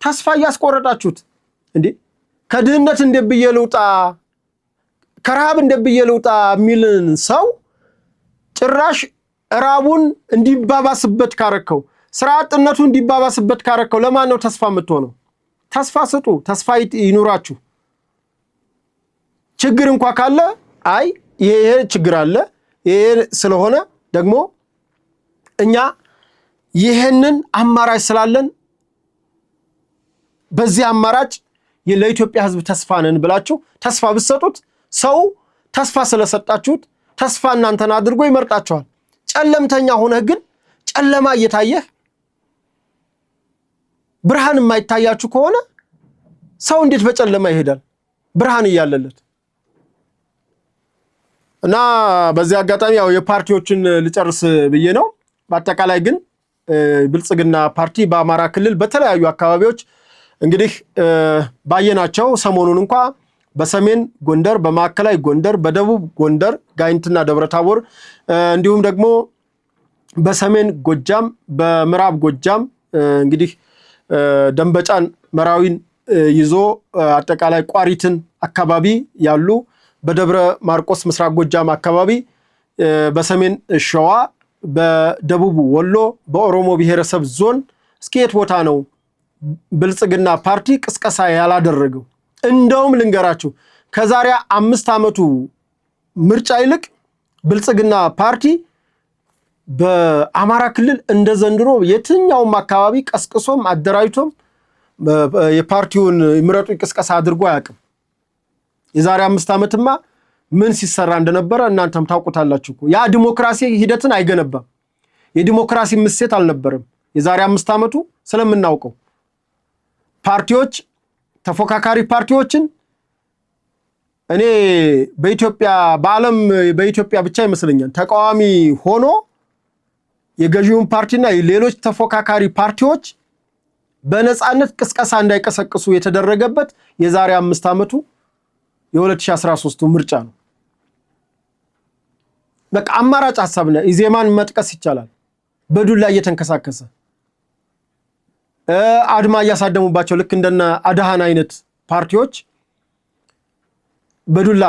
ተስፋ እያስቆረጣችሁት እንዴ ከድህነት እንደብዬ ልውጣ ከረሃብ እንደብዬ ልውጣ የሚልን ሰው ጭራሽ ራቡን እንዲባባስበት ካረከው ስራ አጥነቱ እንዲባባስበት ካረከው ለማን ነው ተስፋ የምትሆነው? ተስፋ ስጡ። ተስፋ ይኑራችሁ። ችግር እንኳን ካለ አይ ይሄ ችግር አለ ይሄ ስለሆነ ደግሞ እኛ ይሄንን አማራጭ ስላለን በዚህ አማራጭ ለኢትዮጵያ ሕዝብ ተስፋ ነን ብላችሁ ተስፋ ብትሰጡት ሰው ተስፋ ስለሰጣችሁት ተስፋ እናንተን አድርጎ ይመርጣችኋል። ጨለምተኛ ሆነህ ግን ጨለማ እየታየህ ብርሃን የማይታያችሁ ከሆነ ሰው እንዴት በጨለማ ይሄዳል ብርሃን እያለለት? እና በዚህ አጋጣሚ ያው የፓርቲዎችን ልጨርስ ብዬ ነው። በአጠቃላይ ግን ብልጽግና ፓርቲ በአማራ ክልል በተለያዩ አካባቢዎች እንግዲህ ባየናቸው ሰሞኑን እንኳን በሰሜን ጎንደር፣ በማዕከላዊ ጎንደር፣ በደቡብ ጎንደር ጋይንትና ደብረታቦር እንዲሁም ደግሞ በሰሜን ጎጃም፣ በምዕራብ ጎጃም እንግዲህ ደንበጫን መራዊን ይዞ አጠቃላይ ቋሪትን አካባቢ ያሉ በደብረ ማርቆስ ምስራቅ ጎጃም አካባቢ በሰሜን ሸዋ፣ በደቡብ ወሎ፣ በኦሮሞ ብሔረሰብ ዞን እስከየት ቦታ ነው ብልጽግና ፓርቲ ቅስቀሳ ያላደረገው? እንደውም ልንገራችሁ ከዛሬ 5 ዓመቱ ምርጫ ይልቅ ብልጽግና ፓርቲ በአማራ ክልል እንደ ዘንድሮ የትኛውም አካባቢ ቀስቅሶም አደራጅቶም የፓርቲውን ምረጡ ቅስቀሳ አድርጎ አያውቅም። የዛሬ 5 ዓመትማ ምን ሲሰራ እንደነበረ እናንተም ታውቁታላችሁ እኮ። ያ ዲሞክራሲ ሂደትን አይገነባም። የዲሞክራሲ ምሴት አልነበረም የዛሬ 5 ዓመቱ ስለምናውቀው። ፓርቲዎች ተፎካካሪ ፓርቲዎችን እኔ በኢትዮጵያ በዓለም በኢትዮጵያ ብቻ ይመስለኛል ተቃዋሚ ሆኖ የገዢውን ፓርቲና ሌሎች ተፎካካሪ ፓርቲዎች በነፃነት ቅስቀሳ እንዳይቀሰቅሱ የተደረገበት የዛሬ 5 ዓመቱ የ2013 ምርጫ ነው። በቃ አማራጭ ሐሳብ ነው። ኢዜማን መጥቀስ ይቻላል። በዱላ እየተንከሳከሰ አድማ እያሳደሙባቸው ልክ እንደነ አድሃን አይነት ፓርቲዎች በዱላ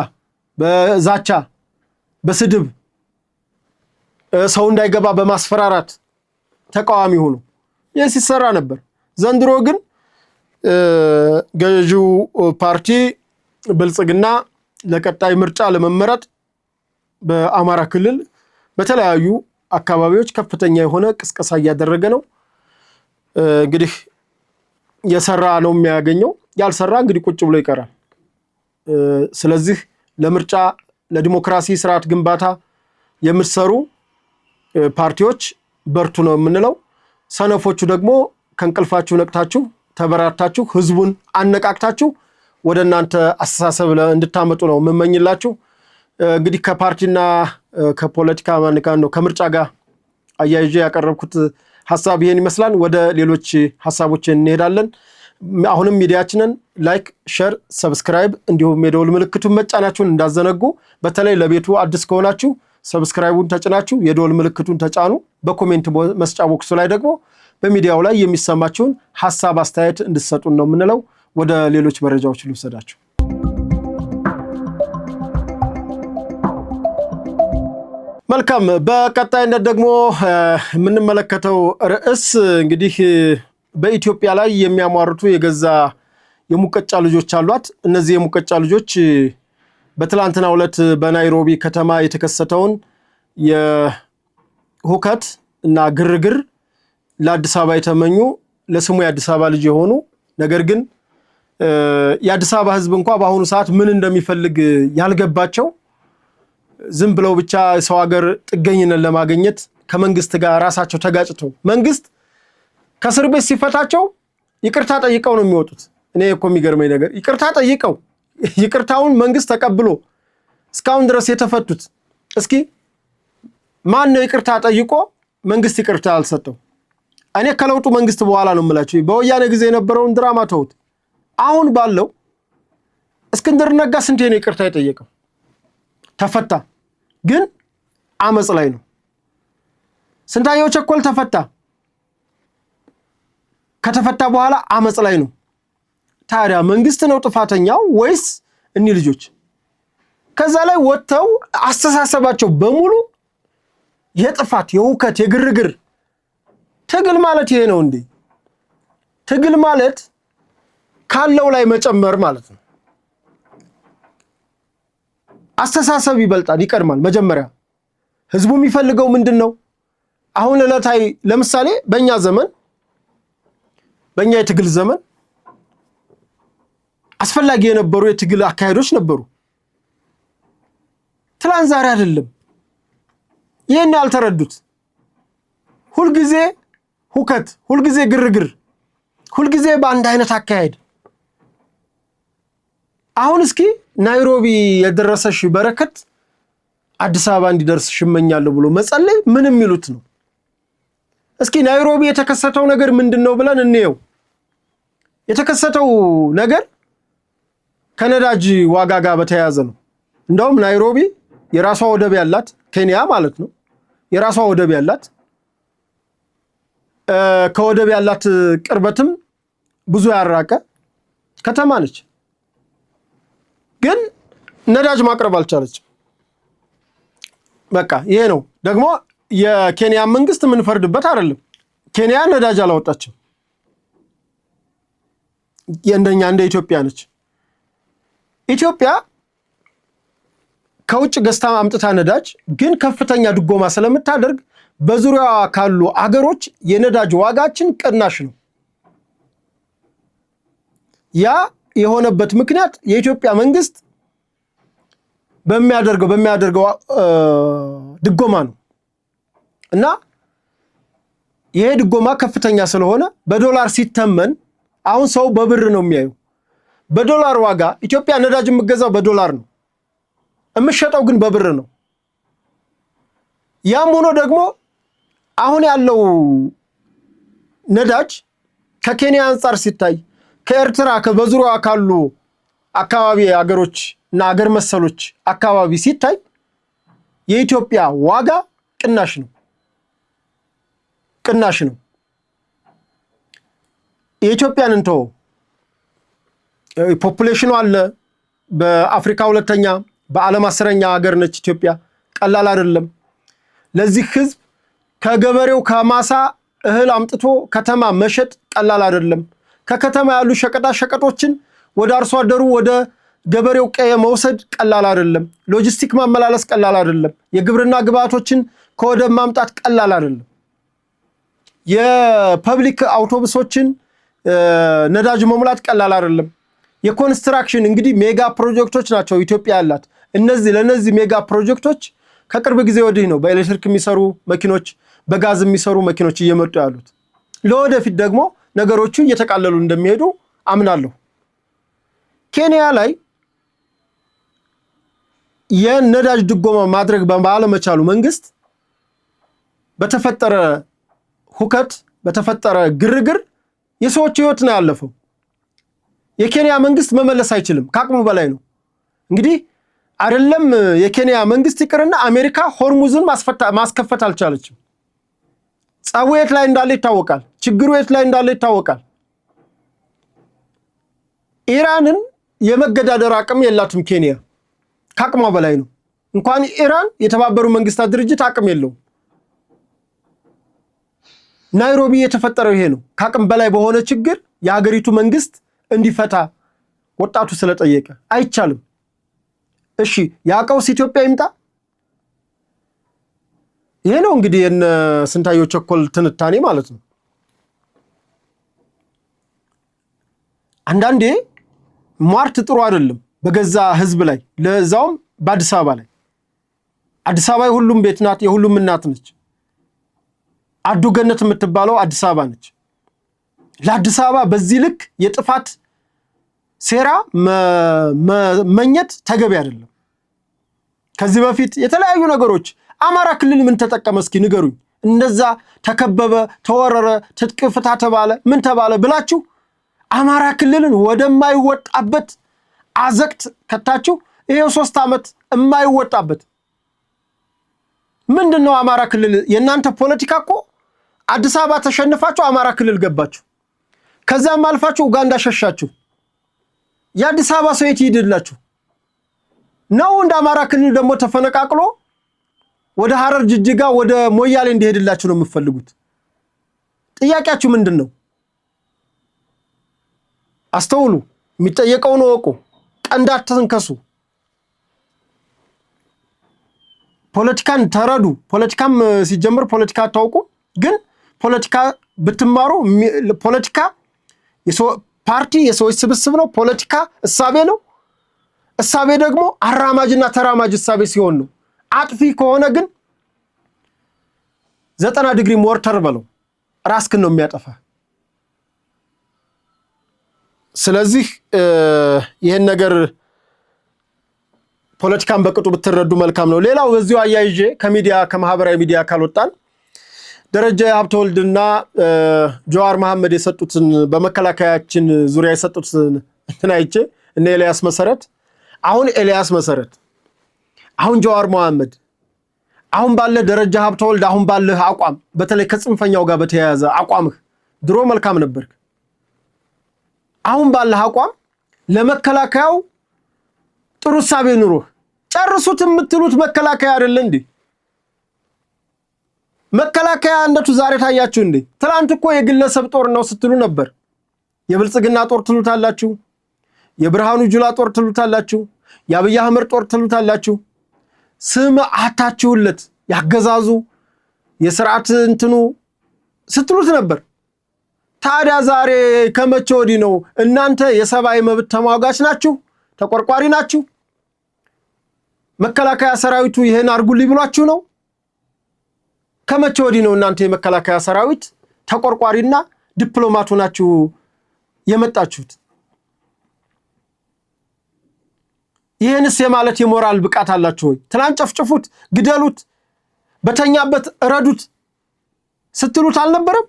በዛቻ በስድብ ሰው እንዳይገባ በማስፈራራት ተቃዋሚ ሆኖ ይህ ሲሰራ ነበር። ዘንድሮ ግን ገዢው ፓርቲ ብልጽግና ለቀጣይ ምርጫ ለመመረጥ በአማራ ክልል በተለያዩ አካባቢዎች ከፍተኛ የሆነ ቅስቀሳ እያደረገ ነው። እንግዲህ የሰራ ነው የሚያገኘው፣ ያልሰራ እንግዲህ ቁጭ ብሎ ይቀራል። ስለዚህ ለምርጫ ለዲሞክራሲ ስርዓት ግንባታ የምትሰሩ ፓርቲዎች በርቱ ነው የምንለው። ሰነፎቹ ደግሞ ከእንቅልፋችሁ ነቅታችሁ ተበራታችሁ ህዝቡን አነቃቅታችሁ ወደ እናንተ አስተሳሰብ እንድታመጡ ነው የምመኝላችሁ። እንግዲህ ከፓርቲና ከፖለቲካ ነው ከምርጫ ጋር አያይዤ ያቀረብኩት ሐሳብ ይሄን ይመስላል። ወደ ሌሎች ሐሳቦች እንሄዳለን። አሁንም ሚዲያችንን ላይክ፣ ሼር፣ ሰብስክራይብ እንዲሁም የደወል ምልክቱን መጫናችሁን እንዳዘነጉ። በተለይ ለቤቱ አዲስ ከሆናችሁ ሰብስክራይቡን ተጭናችሁ የደወል ምልክቱን ተጫኑ። በኮሜንት መስጫ ቦክሱ ላይ ደግሞ በሚዲያው ላይ የሚሰማችሁን ሐሳብ አስተያየት እንድትሰጡን ነው የምንለው። ወደ ሌሎች መረጃዎች ልውሰዳችሁ። መልካም። በቀጣይነት ደግሞ የምንመለከተው ርዕስ እንግዲህ በኢትዮጵያ ላይ የሚያሟርቱ የገዛ የሙቀጫ ልጆች አሏት። እነዚህ የሙቀጫ ልጆች በትላንትናው ዕለት በናይሮቢ ከተማ የተከሰተውን የሁከት እና ግርግር ለአዲስ አበባ የተመኙ ለስሙ የአዲስ አበባ ልጅ የሆኑ ነገር ግን የአዲስ አበባ ሕዝብ እንኳን በአሁኑ ሰዓት ምን እንደሚፈልግ ያልገባቸው ዝም ብለው ብቻ ሰው ሀገር ጥገኝነት ለማግኘት ከመንግስት ጋር ራሳቸው ተጋጭተው መንግስት ከእስር ቤት ሲፈታቸው ይቅርታ ጠይቀው ነው የሚወጡት። እኔ እኮ የሚገርመኝ ነገር ይቅርታ ጠይቀው ይቅርታውን መንግስት ተቀብሎ እስካሁን ድረስ የተፈቱት እስኪ ማን ነው ይቅርታ ጠይቆ መንግስት ይቅርታ አልሰጠው? እኔ ከለውጡ መንግስት በኋላ ነው የምላችሁ። በወያኔ ጊዜ የነበረውን ድራማ ተውት። አሁን ባለው እስክንድር ነጋ ስንቴ ነው ይቅርታ የጠየቀው? ተፈታ፣ ግን አመጽ ላይ ነው። ስንታየው ቸኮል ተፈታ፣ ከተፈታ በኋላ አመጽ ላይ ነው። ታዲያ መንግስት ነው ጥፋተኛው ወይስ እኒ ልጆች? ከዛ ላይ ወጥተው አስተሳሰባቸው በሙሉ የጥፋት የውከት የግርግር። ትግል ማለት ይሄ ነው እንዴ? ትግል ማለት ካለው ላይ መጨመር ማለት ነው። አስተሳሰብ ይበልጣል፣ ይቀድማል። መጀመሪያ ህዝቡ የሚፈልገው ምንድነው? አሁን ዕለታዊ ለምሳሌ በእኛ ዘመን በእኛ የትግል ዘመን አስፈላጊ የነበሩ የትግል አካሄዶች ነበሩ። ትላንት ዛሬ አይደለም። ይሄን ያልተረዱት ሁልጊዜ ሁከት፣ ሁልጊዜ ግርግር፣ ሁልጊዜ በአንድ አይነት አካሄድ። አሁን እስኪ ናይሮቢ የደረሰሽ በረከት አዲስ አበባ እንዲደርስሽ እመኛለሁ ብሎ መጸለይ ምን የሚሉት ነው? እስኪ ናይሮቢ የተከሰተው ነገር ምንድነው ብለን እንየው። የተከሰተው ነገር ከነዳጅ ዋጋ ጋር በተያያዘ ነው። እንደውም ናይሮቢ የራሷ ወደብ ያላት፣ ኬንያ ማለት ነው፣ የራሷ ወደብ ያላት፣ ከወደብ ያላት ቅርበትም ብዙ ያራቀ ከተማ ነች። ግን ነዳጅ ማቅረብ አልቻለችም። በቃ ይሄ ነው። ደግሞ የኬንያ መንግስት ምን ፈርድበት አይደለም። ኬንያ ነዳጅ አላወጣችም። እንደኛ እንደ ኢትዮጵያ ነች። ኢትዮጵያ ከውጭ ገዝታ አምጥታ ነዳጅ ግን ከፍተኛ ድጎማ ስለምታደርግ በዙሪያዋ ካሉ አገሮች የነዳጅ ዋጋችን ቅናሽ ነው። ያ የሆነበት ምክንያት የኢትዮጵያ መንግስት በሚያደርገው ድጎማ ነው። እና ይሄ ድጎማ ከፍተኛ ስለሆነ በዶላር ሲተመን አሁን ሰው በብር ነው የሚያየው። በዶላር ዋጋ ኢትዮጵያ ነዳጅ የምትገዛው በዶላር ነው፣ የምትሸጠው ግን በብር ነው። ያም ሆኖ ደግሞ አሁን ያለው ነዳጅ ከኬንያ አንፃር ሲታይ ከኤርትራ በዙሪያዋ ካሉ አካባቢ አገሮች እና አገር መሰሎች አካባቢ ሲታይ የኢትዮጵያ ዋጋ ቅናሽ ነው። የኢትዮጵያን እንተው፣ ፖፑሌሽኑ አለ። በአፍሪካ ሁለተኛ፣ በዓለም 10ኛ ሀገር ነች ኢትዮጵያ። ቀላል አይደለም። ለዚህ ህዝብ ከገበሬው ከማሳ እህል አምጥቶ ከተማ መሸጥ ቀላል አይደለም። ከከተማ ያሉ ሸቀጣ ሸቀጦችን ወደ አርሶ አደሩ ወደ ገበሬው ቀየ መውሰድ ቀላል አይደለም። ሎጂስቲክ ማመላለስ ቀላል አይደለም። የግብርና ግብአቶችን ከወደብ ማምጣት ቀላል አይደለም። የፐብሊክ አውቶቡሶችን ነዳጅ መሙላት ቀላል አይደለም። የኮንስትራክሽን እንግዲህ ሜጋ ፕሮጀክቶች ናቸው ኢትዮጵያ ያላት። ለነዚህ ሜጋ ፕሮጀክቶች ከቅርብ ጊዜ ወዲህ ነው በኤሌክትሪክ የሚሰሩ መኪኖች፣ በጋዝ የሚሰሩ መኪኖች እየመጡ ያሉት። ለወደፊት ደግሞ ነገሮቹ እየተቃለሉ እንደሚሄዱ አምናለሁ። ኬንያ ላይ የነዳጅ ድጎማ ማድረግ ባለመቻሉ መንግስት በተፈጠረ ሁከት በተፈጠረ ግርግር የሰዎች ህይወት ነው ያለፈው። የኬንያ መንግስት መመለስ አይችልም፣ ከአቅሙ በላይ ነው። እንግዲህ አይደለም የኬንያ መንግስት ይቅርና አሜሪካ ሆርሙዝን ማስከፈት አልቻለችም። ጸቡ የት ላይ እንዳለ ይታወቃል። ችግሩ የት ላይ እንዳለ ይታወቃል። ኢራንን የመገዳደር አቅም የላትም ኬንያ፣ ከአቅሟ በላይ ነው። እንኳን ኢራን የተባበሩ መንግስታት ድርጅት አቅም የለውም። ናይሮቢ የተፈጠረው ይሄ ነው። ከአቅም በላይ በሆነ ችግር የሀገሪቱ መንግስት እንዲፈታ ወጣቱ ስለጠየቀ አይቻልም። እሺ ያቀውስ ኢትዮጵያ ይምጣ። ይሄ ነው እንግዲህ የነ ስንታየሁ ቸኮል ትንታኔ ማለት ነው። አንዳንዴ ሟርት ጥሩ አይደለም በገዛ ህዝብ ላይ፣ ለዛውም በአዲስ አበባ ላይ። አዲስ አበባ የሁሉም ቤት ናት፣ የሁሉም እናት ነች። አዱ ገነት የምትባለው አዲስ አበባ ነች። ለአዲስ አበባ በዚህ ልክ የጥፋት ሴራ መመኘት ተገቢ አይደለም። ከዚህ በፊት የተለያዩ ነገሮች አማራ ክልል ምን ተጠቀመ እስኪ ንገሩኝ። እንደዛ ተከበበ፣ ተወረረ፣ ትጥቅ ፍታ ተባለ፣ ምን ተባለ ብላችሁ አማራ ክልልን ወደማይወጣበት አዘቅት ከታችሁ። ይሄው 3 ዓመት የማይወጣበት ምንድነው? አማራ ክልል የናንተ ፖለቲካ እኮ አዲስ አበባ ተሸንፋችሁ አማራ ክልል ገባችሁ። ከዛም አልፋችሁ ኡጋንዳ ሸሻችሁ። የአዲስ አበባ ሰው የት ይሄድላችሁ ነው? እንደ አማራ ክልል ደግሞ ተፈነቃቅሎ ወደ ሐረር፣ ጅጅጋ፣ ወደ ሞያሌ እንዲሄድላችሁ ነው የምትፈልጉት? ጥያቄያችሁ ምንድነው? አስተውሉ። የሚጠየቀውን ወቁ። ቀንዳት ተንከሱ። ፖለቲካን ተረዱ። ፖለቲካም ሲጀምር ፖለቲካ አታውቁ፣ ግን ፖለቲካ ብትማሩ ፖለቲካ ፓርቲ የሰዎች ስብስብ ነው። ፖለቲካ እሳቤ ነው። እሳቤ ደግሞ አራማጅና ተራማጅ እሳቤ ሲሆን ነው። አጥፊ ከሆነ ግን 90 ዲግሪ ሞርተር በለው ራስክን ነው የሚያጠፋ። ስለዚህ ይሄን ነገር ፖለቲካን በቅጡ ብትረዱ መልካም ነው። ሌላው በዚሁ አያይዤ ከማህበራዊ ሚዲያ ካልወጣን ደረጀ ሀብተወልድና ጀዋር መሐመድ የሰጡትን በመከላከያችን ዙሪያ የሰጡትን እንትናይቼ እነ ኤልያስ መሰረት አሁን ጀዋር መሐመድ አሁን ባለ ደረጀ ሀብተወልድ አሁን ባለ አቋም በተለይ ከጽንፈኛው ጋር በተያያዘ አቋምህ ድሮ መልካም ነበርክ። አሁን ባለ አቋም ለመከላከያው ጥሩ ሐሳብ ኑሮህ ጨርሱት የምትሉት መከላከያ አይደለ እንዴ? መከላከያ እንደቱ ዛሬ ታያችሁ እንዴ? ትላንት እኮ የግለሰብ ጦር ነው ስትሉ ነበር። የብልጽግና ጦር ትሉታላችሁ፣ የብርሃኑ ጁላ ጦር ትሉታላችሁ፣ የአብይ አህመድ ጦር ትሉታላችሁ። ስም አታችሁለት ያገዛዙ የሥርዓት እንትኑ ስትሉት ነበር። ታዲያ ዛሬ ከመቼ ወዲህ ነው እናንተ የሰብአዊ መብት ተሟጋች ናችሁ? ተቆርቋሪ ናችሁ? መከላከያ ሰራዊቱ ይሄን አርጉልኝ ብሏችሁ ነው? ከመቼ ወዲህ ነው እናንተ የመከላከያ ሰራዊት ተቆርቋሪና ዲፕሎማቱ ናችሁ የመጣችሁት? ይሄንስ የማለት የሞራል ብቃት አላችሁ ወይ? ትላንት ጨፍጭፉት፣ ግደሉት፣ በተኛበት እረዱት ስትሉት አልነበረም?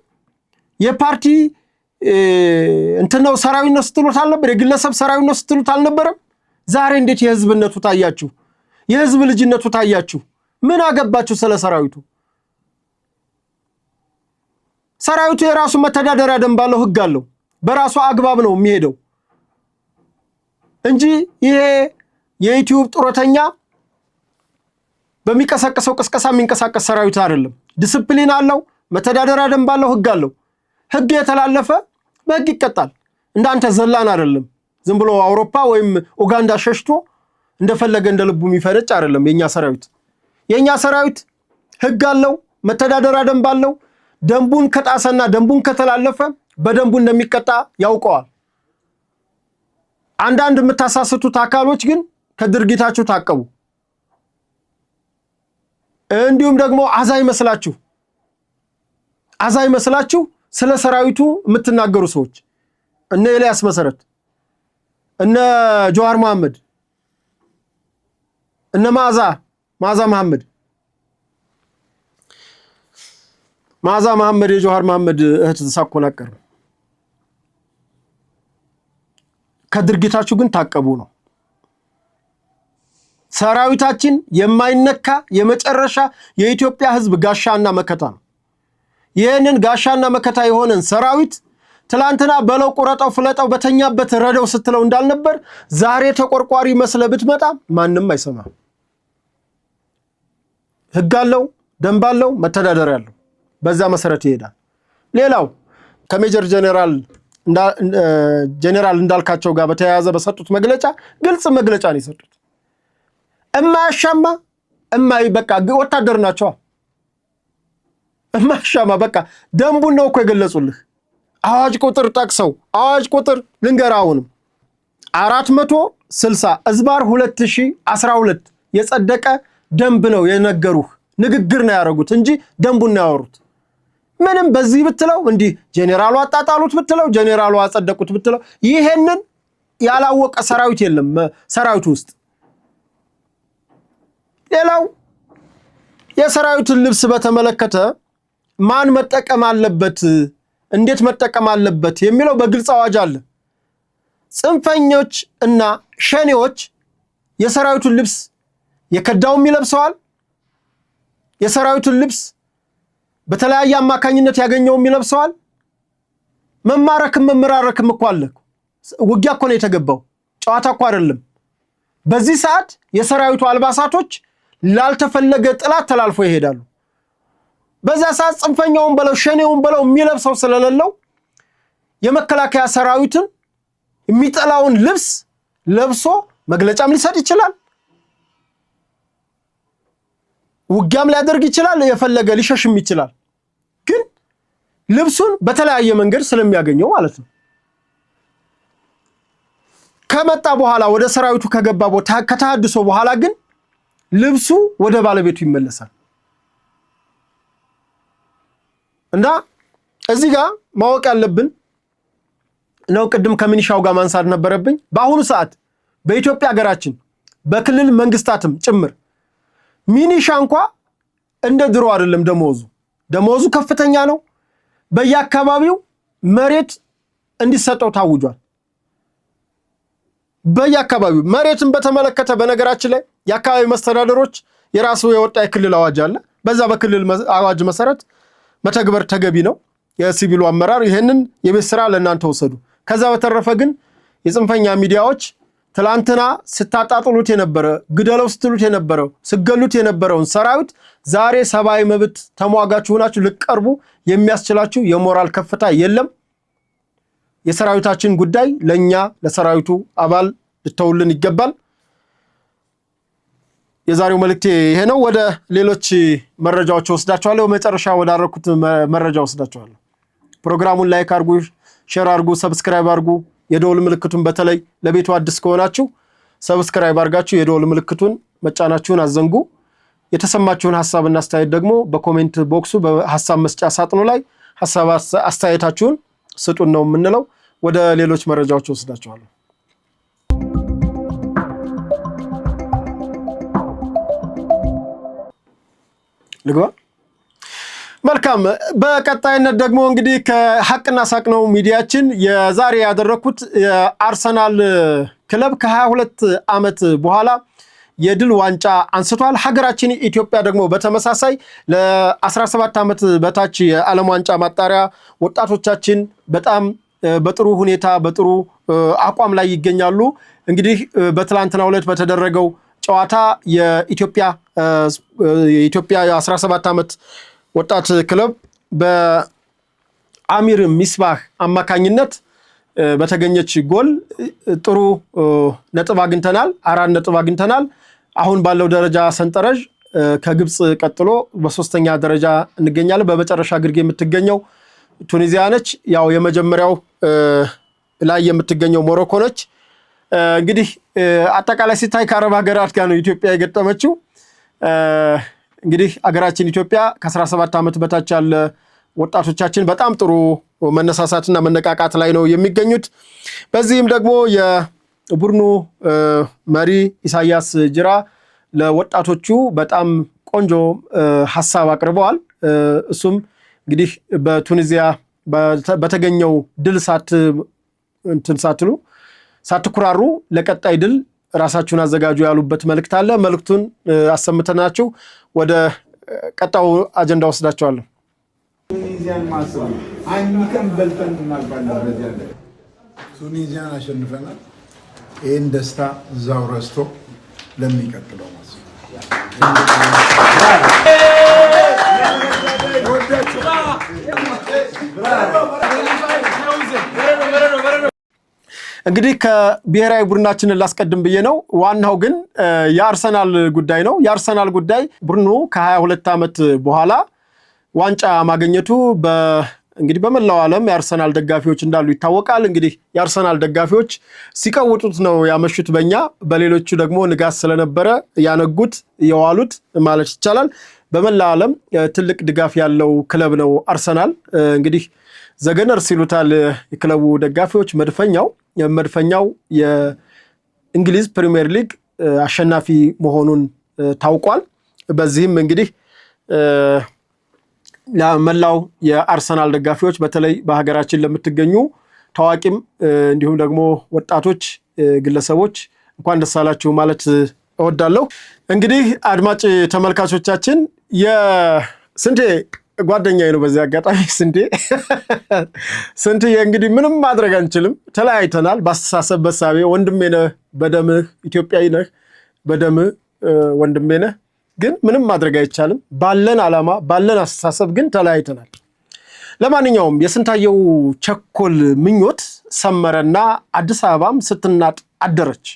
የፓርቲ እንትነው ሰራዊት ነው ስትሉት አልነበር? የግለሰብ ሰራዊት ነው ስትሉት አልነበረም? ዛሬ እንዴት የህዝብነቱ ታያችሁ? የህዝብ ልጅነቱ ታያችሁ? ምን አገባችሁ ስለ ሰራዊቱ? ሰራዊቱ የራሱ መተዳደሪያ ደንብ አለው፣ ህግ አለው። በራሱ አግባብ ነው የሚሄደው እንጂ ይሄ የዩቲዩብ ጡረተኛ በሚቀሰቀሰው ቅስቀሳ የሚንቀሳቀስ ሰራዊት አይደለም። ዲሲፕሊን አለው፣ መተዳደሪያ ደንብ አለው፣ ህግ አለው። ህግ የተላለፈ በህግ ይቀጣል። እንዳንተ ዘላን አይደለም። ዝም ብሎ አውሮፓ ወይም ኡጋንዳ ሸሽቶ እንደፈለገ እንደልቡ የሚፈነጭ አይደለም የኛ ሰራዊት። የኛ ሰራዊት ህግ አለው፣ መተዳደሪያ ደንብ አለው። ደንቡን ከጣሰና ደንቡን ከተላለፈ በደንቡ እንደሚቀጣ ያውቀዋል። አንዳንድ የምታሳስቱት አካሎች ግን ከድርጊታችሁ ታቀቡ። እንዲሁም ደግሞ አዛይ መስላችሁ ስለ ሰራዊቱ የምትናገሩ ሰዎች እነ ኤልያስ መሰረት፣ እነ ጆዋር መሐመድ፣ እነ መዓዛ መሐመድ የጆዋር መሐመድ እህት ተሳኮናቀር ከድርጊታችሁ ግን ታቀቡ ነው። ሰራዊታችን የማይነካ የመጨረሻ የኢትዮጵያ ህዝብ ጋሻና መከታ ነው። ይህንን ጋሻና መከታ የሆነን ሰራዊት ትላንትና በለው ቁረጠው ፍለጠው በተኛበት ረደው ስትለው እንዳልነበር ዛሬ ተቆርቋሪ መስለ ብትመጣ ማንንም አይሰማም። ህግ አለው፣ ደንብ አለው፣ መተዳደሪያ አለው። በዛ መሰረት ይሄዳል። ሌላው ከሜጀር ጄኔራል እንዳልካቸው ጋር በተያያዘ በሰጡት መግለጫ ግልጽ መግለጫ ነው የሰጡት። እማያሻማ በቃ ወታደር ናቸው። እማያሻማ በቃ ደንቡን ነው እኮ የገለጹልህ። አዋጅ ቁጥር ጠቅሰው አዋጅ ቁጥር ልንገራውንም 460/2012 የጸደቀ ደንብ ነው የነገሩህ። ንግግር ነው ያደረጉት እንጂ ደንቡን ነው ያወሩት። ምንም በዚህ ብትለው እንዲህ ጄኔራሉ አጣጣሉት ብትለው ጄኔራሉ አጸደቁት ብትለው ይሄንን ያላወቀ ሰራዊት የለም ሰራዊት ውስጥ። ሌላው የሰራዊትን ልብስ በተመለከተ ማን መጠቀም አለበት እንዴት መጠቀም አለበት የሚለው በግልጽ አዋጅ አለ። ጽንፈኞች እና ሸኔዎች የሰራዊቱን ልብስ የከዳውም ይለብሰዋል። የሰራዊቱን ልብስ በተለያየ አማካኝነት ያገኘውም ይለብሰዋል። መመራረክም እኮ አለ። ውጊያ እኮ ነው የተገባው፣ ጨዋታ እኮ አይደለም። በዚህ ሰዓት የሰራዊቱ አልባሳቶች ላልተፈለገ ጥላት ተላልፎ ይሄዳሉ። በዛ ሰዓት ጽንፈኛውን በለው ሸኔውን በለው የሚለብሰው ስለሌለው የመከላከያ ሰራዊትን የሚጠላውን ልብስ ለብሶ መግለጫም ሊሰጥ ይችላል፣ ውጊያም ሊያደርግ ይችላል፣ የፈለገ ሊሸሽም ይችላል። ግን ልብሱን በተለያየ መንገድ ስለሚያገኘው ማለት ነው። ከመጣ በኋላ ወደ ሰራዊቱ ከገባ ቦታ ከተሐድሶ በኋላ ግን ልብሱ ወደ ባለቤቱ ይመለሳል። እና እዚህ ጋር ማወቅ ያለብን ነው። ቅድም ከሚኒሻው ጋር ማንሳት ነበረብኝ። በአሁኑ ሰዓት በኢትዮጵያ ሀገራችን በክልል መንግስታትም ጭምር ሚኒሻ እንኳን እንደ ድሮ አይደለም። ደሞዙ ከፍተኛ ነው። በየአካባቢው መሬት እንዲሰጠው ታውጇል። በየአካባቢው መሬትን በተመለከተ በነገራችን ላይ የአካባቢ መስተዳደሮች የራሱ የወጣ የክልል አዋጅ አለ። በዛ በክልል አዋጅ መሰረት መተግበር ተገቢ ነው። የሲቪሉ አመራር ይሄንን የቤት ስራ ለእናንተ ወሰዱ። ከዛ በተረፈ ግን የጽንፈኛ ሚዲያዎች ትላንትና ስታጣጥሉት የነበረ ግደለው ስትሉት የነበረው ስገሉት የነበረውን ሰራዊት ዛሬ ሰብአዊ መብት ተሟጋችሁ ሆናችሁ ልቀርቡ የሚያስችላችሁ የሞራል ከፍታ የለም። የሰራዊታችን ጉዳይ ለኛ ለሰራዊቱ አባል ልተውልን ይገባል። የዛሬው መልእክቴ ይሄ ነው። ወደ ሌሎች መረጃዎች ወስዳችኋለሁ። መጨረሻ ወዳረኩት መረጃ ወስዳችኋለሁ። ፕሮግራሙን ላይክ አድርጉ፣ ሼር አድርጉ፣ ሰብስክራይብ አድርጉ። የደወል ምልክቱን በተለይ ለቤቱ አዲስ ከሆናችሁ ሰብስክራይብ አድርጋችሁ የደወል ምልክቱን መጫናችሁን አዘንጉ። የተሰማችሁን ሐሳብና አስተያየት ደግሞ በኮሜንት ቦክሱ በሐሳብ መስጫ ሳጥኑ ላይ ሐሳብ አስተያየታችሁን ስጡን ነው የምንለው። ወደ ሌሎች መረጃዎች ወስዳችኋለሁ። ልግባ። መልካም። በቀጣይነት ደግሞ እንግዲህ ከሐቅና ሳቅ ነው ሚዲያችን የዛሬ ያደረኩት የአርሰናል ክለብ ከ22 ዓመት በኋላ የድል ዋንጫ አንስቷል። ሀገራችን ኢትዮጵያ ደግሞ በተመሳሳይ ለ17 ዓመት በታች የዓለም ዋንጫ ማጣሪያ ወጣቶቻችን በጣም በጥሩ ሁኔታ በጥሩ አቋም ላይ ይገኛሉ። እንግዲህ በትላንትናው ዕለት በተደረገው ጨዋታ የኢትዮጵያ 17 ዓመት ወጣት ክለብ በአሚር ሚስባህ አማካኝነት በተገኘች ጎል ጥሩ ነጥብ አግኝተናል። 4 ነጥብ አግኝተናል። አሁን ባለው ደረጃ ሰንጠረዥ ከግብጽ ቀጥሎ በሶስተኛ ደረጃ እንገኛለን። በመጨረሻ ግርጌ የምትገኘው ቱኒዚያ ነች። ያው የመጀመሪያው ላይ የምትገኘው ሞሮኮ ነች። እንግዲህ አጠቃላይ ሲታይ ከአረብ ሀገራት ጋር ነው ኢትዮጵያ የገጠመችው። እንግዲህ አገራችን ኢትዮጵያ ከ17 ዓመት በታች ያለ ወጣቶቻችን በጣም ጥሩ መነሳሳትና መነቃቃት ላይ ነው የሚገኙት። በዚህም ደግሞ የቡድኑ መሪ ኢሳያስ ጅራ ለወጣቶቹ በጣም ቆንጆ ሐሳብ አቅርበዋል። እሱም እንግዲህ በቱኒዚያ በተገኘው ድል ሳትኩራሩ ለቀጣይ ድል ራሳችሁን አዘጋጁ ያሉበት መልእክት አለ። መልእክቱን አሰምተናችሁ ወደ ቀጣው አጀንዳ ወስዳቸዋለሁ። ቱኒዚያን ማሰብ አንከም በልተን እናልባለን። ቱኒዚያን አሸንፈናል። ይህን ደስታ እዛው ረስቶ ለሚቀጥለው ማሰብ እንግዲህ ከብሔራዊ ቡድናችንን ላስቀድም ብዬ ነው። ዋናው ግን የአርሰናል ጉዳይ ነው። የአርሰናል ጉዳይ ቡድኑ ከ22 ዓመት በኋላ ዋንጫ ማግኘቱ እንግዲህ በመላው ዓለም የአርሰናል ደጋፊዎች እንዳሉ ይታወቃል። እንግዲህ የአርሰናል ደጋፊዎች ሲቀውጡት ነው ያመሹት በእኛ፣ በሌሎቹ ደግሞ ንጋት ስለነበረ ያነጉት የዋሉት ማለት ይቻላል። በመላው ዓለም ትልቅ ድጋፍ ያለው ክለብ ነው አርሰናል። እንግዲህ ዘገነር ሲሉታል የክለቡ ደጋፊዎች። መድፈኛው የእንግሊዝ ፕሪሚየር ሊግ አሸናፊ መሆኑን ታውቋል። በዚህም እንግዲህ ለመላው የአርሰናል ደጋፊዎች በተለይ በሀገራችን ለምትገኙ ታዋቂም እንዲሁም ደግሞ ወጣቶች ግለሰቦች እንኳን ደስ አላችሁ ማለት እወዳለሁ። እንግዲህ አድማጭ ተመልካቾቻችን የስንቴ ጓደኛዬ ነው። በዚህ አጋጣሚ ስንቴ እንግዲህ ምንም ማድረግ አንችልም፣ ተለያይተናል። በአስተሳሰብ በሳቤ ወንድሜ ነህ፣ በደምህ ኢትዮጵያዊ ነህ፣ በደምህ ወንድሜ ነህ። ግን ምንም ማድረግ አይቻልም። ባለን ዓላማ ባለን አስተሳሰብ ግን ተለያይተናል። ለማንኛውም የስንታየው ቸኮል ምኞት ሰመረና አዲስ አበባም ስትናጥ አደረች።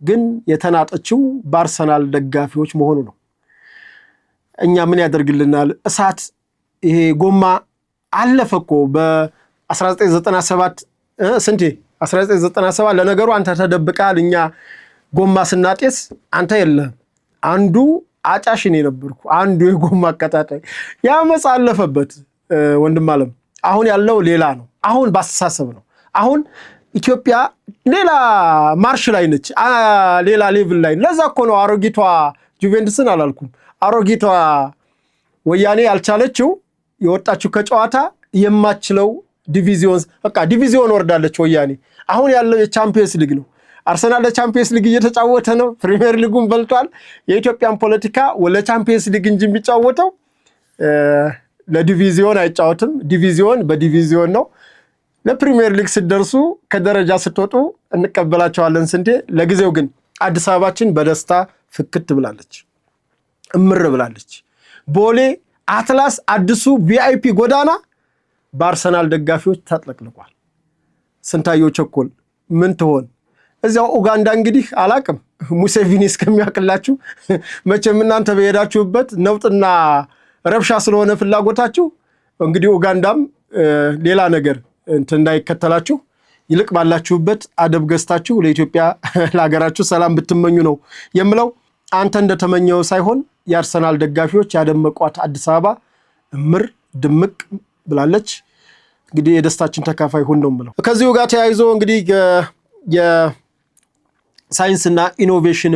ግን የተናጠችው በአርሰናል ደጋፊዎች መሆኑ ነው። እኛ ምን ያደርግልናል? እሳት ይሄ ጎማ አለፈ እኮ በ1997 1997 ለነገሩ አንተ ተደብቃል። እኛ ጎማ ስናጤስ አንተ የለህም። አንዱ አጫሽ እኔ ነበርኩ፣ አንዱ የጎማ አቀጣጣይ። ያመጽ አለፈበት ወንድም አለም። አሁን ያለው ሌላ ነው። አሁን ባስተሳሰብ ነው። አሁን ኢትዮጵያ ሌላ ማርሽ ላይ ነች፣ ሌላ ሌቭል ላይ። ለዛ እኮ ነው አሮጊቷ ጁቬንቱስን አላልኩም፣ አሮጊቷ ወያኔ ያልቻለችው የወጣችው ከጨዋታ የማችለው ዲቪዚዮን ወርዳለች ወያኔ። አሁን ያለው የቻምፒየንስ ሊግ ነው። አርሰናል ለቻምፒየንስ ሊግ እየተጫወተ ነው። ፕሪሚየር ሊጉን በልቷል። የኢትዮጵያን ፖለቲካ ለቻምፒየንስ ሊግ እንጂ የሚጫወተው ለዲቪዚዮን አይጫወትም። ዲቪዚዮን በዲቪዚዮን ነው። ለፕሪሚየር ሊግ ስትደርሱ ከደረጃ ስትወጡ እንቀበላቸዋለን ስንዴ። ለጊዜው ግን አዲስ አበባችን በደስታ ፍክት ብላለች፣ እምር ብላለች። ቦሌ አትላስ አዲሱ ቪአይፒ ጎዳና በአርሰናል ደጋፊዎች ተጥለቅልቋል። ስንታየው ቸኮል ምን ትሆን? እዚያው ኡጋንዳ እንግዲህ አላቅም፣ ሙሴቪኒ እስከሚያውቅላችሁ መቼም እናንተ በሄዳችሁበት ነውጥና ረብሻ ስለሆነ ፍላጎታችሁ እንግዲህ ኡጋንዳም ሌላ ነገር እንዳይከተላችሁ ይልቅ ባላችሁበት አደብ ገዝታችሁ ለኢትዮጵያ ለሀገራችሁ ሰላም ብትመኙ ነው የምለው። አንተ እንደተመኘው ሳይሆን የአርሰናል ደጋፊዎች ያደመቋት አዲስ አበባ እምር ድምቅ ብላለች። እንግዲህ የደስታችን ተካፋይ ሁን ነው የምለው። ከዚሁ ጋር ተያይዞ እንግዲህ ሳይንስና ኢኖቬሽን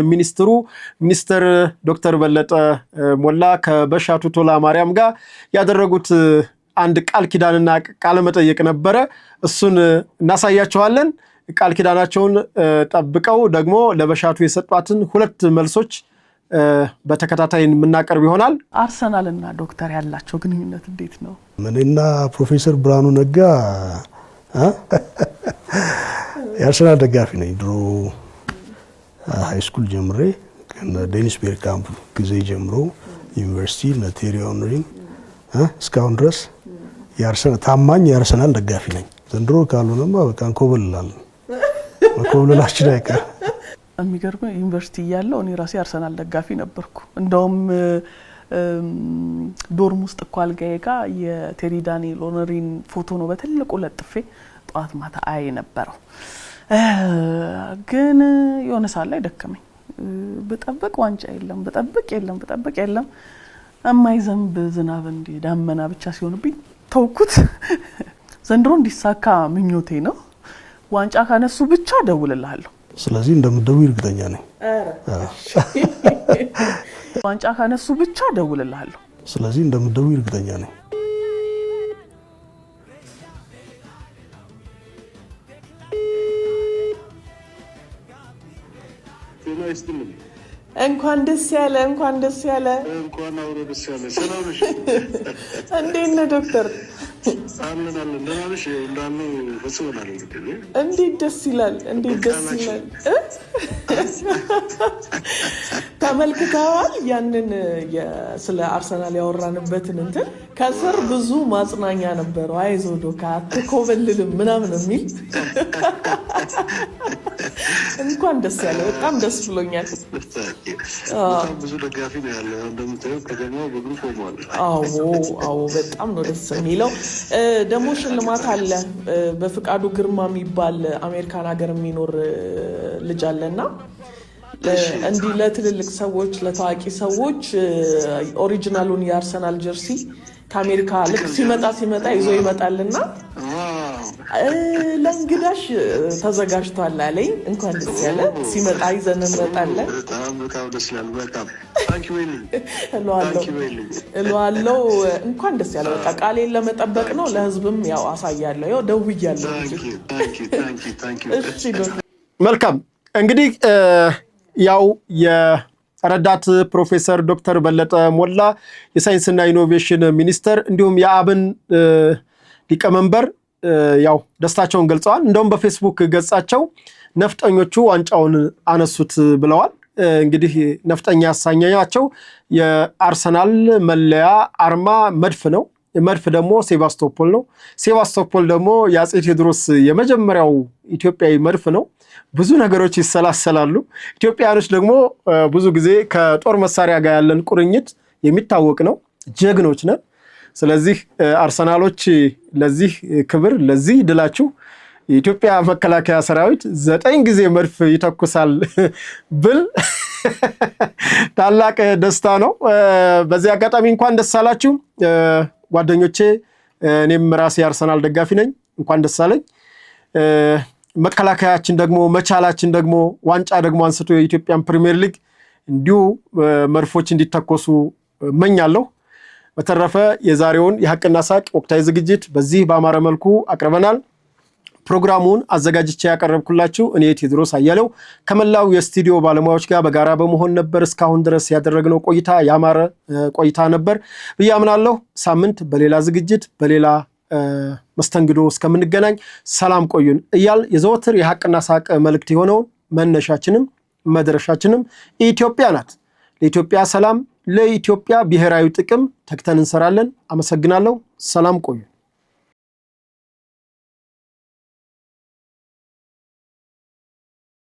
ሚኒስትር ዶክተር በለጠ ሞላ ከበሻቱ ቶላ ማርያም ጋር ያደረጉት አንድ ቃል ኪዳንና ቃለ መጠይቅ ነበረ። እሱን እናሳያቸዋለን። ቃል ኪዳናቸውን ጠብቀው ደግሞ ለበሻቱ የሰጧትን ሁለት መልሶች በተከታታይ የምናቀርብ ይሆናል። አርሰናልና ዶክተር ያላቸው ግንኙነት እንዴት ነው? እኔና ፕሮፌሰር ብርሃኑ ነጋ የአርሰናል ደጋፊ ነኝ። ድሮ ሃይ ስኩል ጀምሬ ከዴኒስ ቤርካምፕ ጊዜ ጀምሮ ዩኒቨርሲቲ ለቴሪ ኦንሪ እስካሁን ድረስ ታማኝ የአርሰናል ደጋፊ ነኝ። ዘንድሮ ካልሆነማ በቃ እንኮበልላለን። መኮብለላችን አይቀር። የሚገርመው ዩኒቨርሲቲ እያለሁ እኔ ራሴ አርሰናል ደጋፊ ነበርኩ። እንደውም ዶርም ውስጥ እኮ አልጋዬ ጋር የቴሪ ዳንኤል ኦነሪን ፎቶ ነው በትልቁ ለጥፌ ጧት ማታ አይ ነበረው። ግን የሆነ ሰዓት ላይ ደከመኝ። በጠበቅ ዋንጫ የለም፣ በጠበቅ የለም የማይዘንብ ዝናብ እንደ ዳመና ብቻ ሲሆንብኝ ተውኩት። ዘንድሮ እንዲሳካ ምኞቴ ነው። ዋንጫ ካነሱ ብቻ ደውልልሃለሁ። ስለዚህ እንደምትደውይ እርግጠኛ ነኝ። ዋንጫ ካነሱ ብቻ ደውልልሃለሁ። ስለዚህ እንደምትደውይ እርግጠኛ ነኝ። እንኳን ደስ ያለ እንኳን አውሮ ደስ ያለ። ሰላም ነሽ? እንዴት ነህ ዶክተር? አለን ለማለሽ እንዳሉ ፈጽመናል። እንዴት ደስ ይላል። ተመልክተዋል? ያንን ስለ አርሰናል ያወራንበትን እንትን ከስር ብዙ ማጽናኛ ነበረው። አይዞህ ዶካ አትኮበልልም ምናምን የሚል እንኳን ደስ ያለ። በጣም ደስ ብሎኛል። በጣም ብዙ ደጋፊ ነው ያለው። እንደምታየው ከተማው በግሩፕ ሆኗል። አዎ በጣም ነው ደስ የሚለው። ደግሞ ሽልማት አለ። በፍቃዱ ግርማ የሚባል አሜሪካን ሀገር የሚኖር ልጅ አለና እንዲህ ለትልልቅ ሰዎች ለታዋቂ ሰዎች ኦሪጂናሉን የአርሰናል ጀርሲ ከአሜሪካ ልክ ሲመጣ ይዞ ይመጣልና ለእንግዳሽ ተዘጋጅቷል አለኝ። እንኳን ደስ ያለ። ሲመጣ ይዘን እንመጣለን። በጣም ደስ ይላል። በጣም እለዋለሁ። እንኳን ደስ ያለ። በቃ ቃሌን ለመጠበቅ ነው። ለህዝብም ያው አሳያለሁ። ያው ደውያለሁ። እሺ መልካም። እንግዲህ ያው የረዳት ፕሮፌሰር ዶክተር በለጠ ሞላ የሳይንስና ኢኖቬሽን ሚኒስተር እንዲሁም የአብን ሊቀመንበር ያው ደስታቸውን ገልጸዋል። እንደውም በፌስቡክ ገጻቸው ነፍጠኞቹ ዋንጫውን አነሱት ብለዋል። እንግዲህ ነፍጠኛ ያሳኛቸው የአርሰናል መለያ አርማ መድፍ ነው። መድፍ ደግሞ ሴባስቶፖል ነው። ሴባስቶፖል ደግሞ የአጼ ቴዎድሮስ የመጀመሪያው ኢትዮጵያዊ መድፍ ነው። ብዙ ነገሮች ይሰላሰላሉ። ኢትዮጵያኖች ደግሞ ብዙ ጊዜ ከጦር መሳሪያ ጋር ያለን ቁርኝት የሚታወቅ ነው። ጀግኖች ነን። ስለዚህ አርሰናሎች ለዚህ ክብር ለዚህ ድላችሁ የኢትዮጵያ መከላከያ ሰራዊት 9 ጊዜ መድፍ ይተኩሳል ብል ታላቅ ደስታ ነው። በዚህ አጋጣሚ እንኳን ደስ አላችሁ ጓደኞቼ። እኔም ራሴ አርሰናል ደጋፊ ነኝ። እንኳን ደስ አለኝ። መከላከያችን ደግሞ መቻላችን ደግሞ ዋንጫ ደግሞ አንስቶ የኢትዮጵያን ፕሪሚየር ሊግ እንዲሁ መድፎች እንዲተኮሱ እመኛለሁ። በተረፈ የዛሬውን የሐቅና ሳቅ ወቅታዊ ዝግጅት በዚህ በአማረ መልኩ አቅርበናል። ፕሮግራሙን አዘጋጅቼ ያቀረብኩላችሁ እኔ ቴዎድሮስ አያሌው ከመላው የስቱዲዮ ባለሙያዎች ጋር በጋራ በመሆን ነበር። እስካሁን ድረስ ያደረግነው ቆይታ ያማረ ቆይታ ነበር ብዬ አምናለሁ። ሳምንት በሌላ ዝግጅት በሌላ መስተንግዶ እስከምንገናኝ ሰላም ቆዩን እያል የዘወትር የሐቅና ሳቅ መልእክት የሆነውን መነሻችንም መድረሻችንም ኢትዮጵያ ናት። ለኢትዮጵያ ሰላም፣ ለኢትዮጵያ ብሔራዊ ጥቅም ተግተን እንሰራለን። አመሰግናለሁ። ሰላም ቆዩ።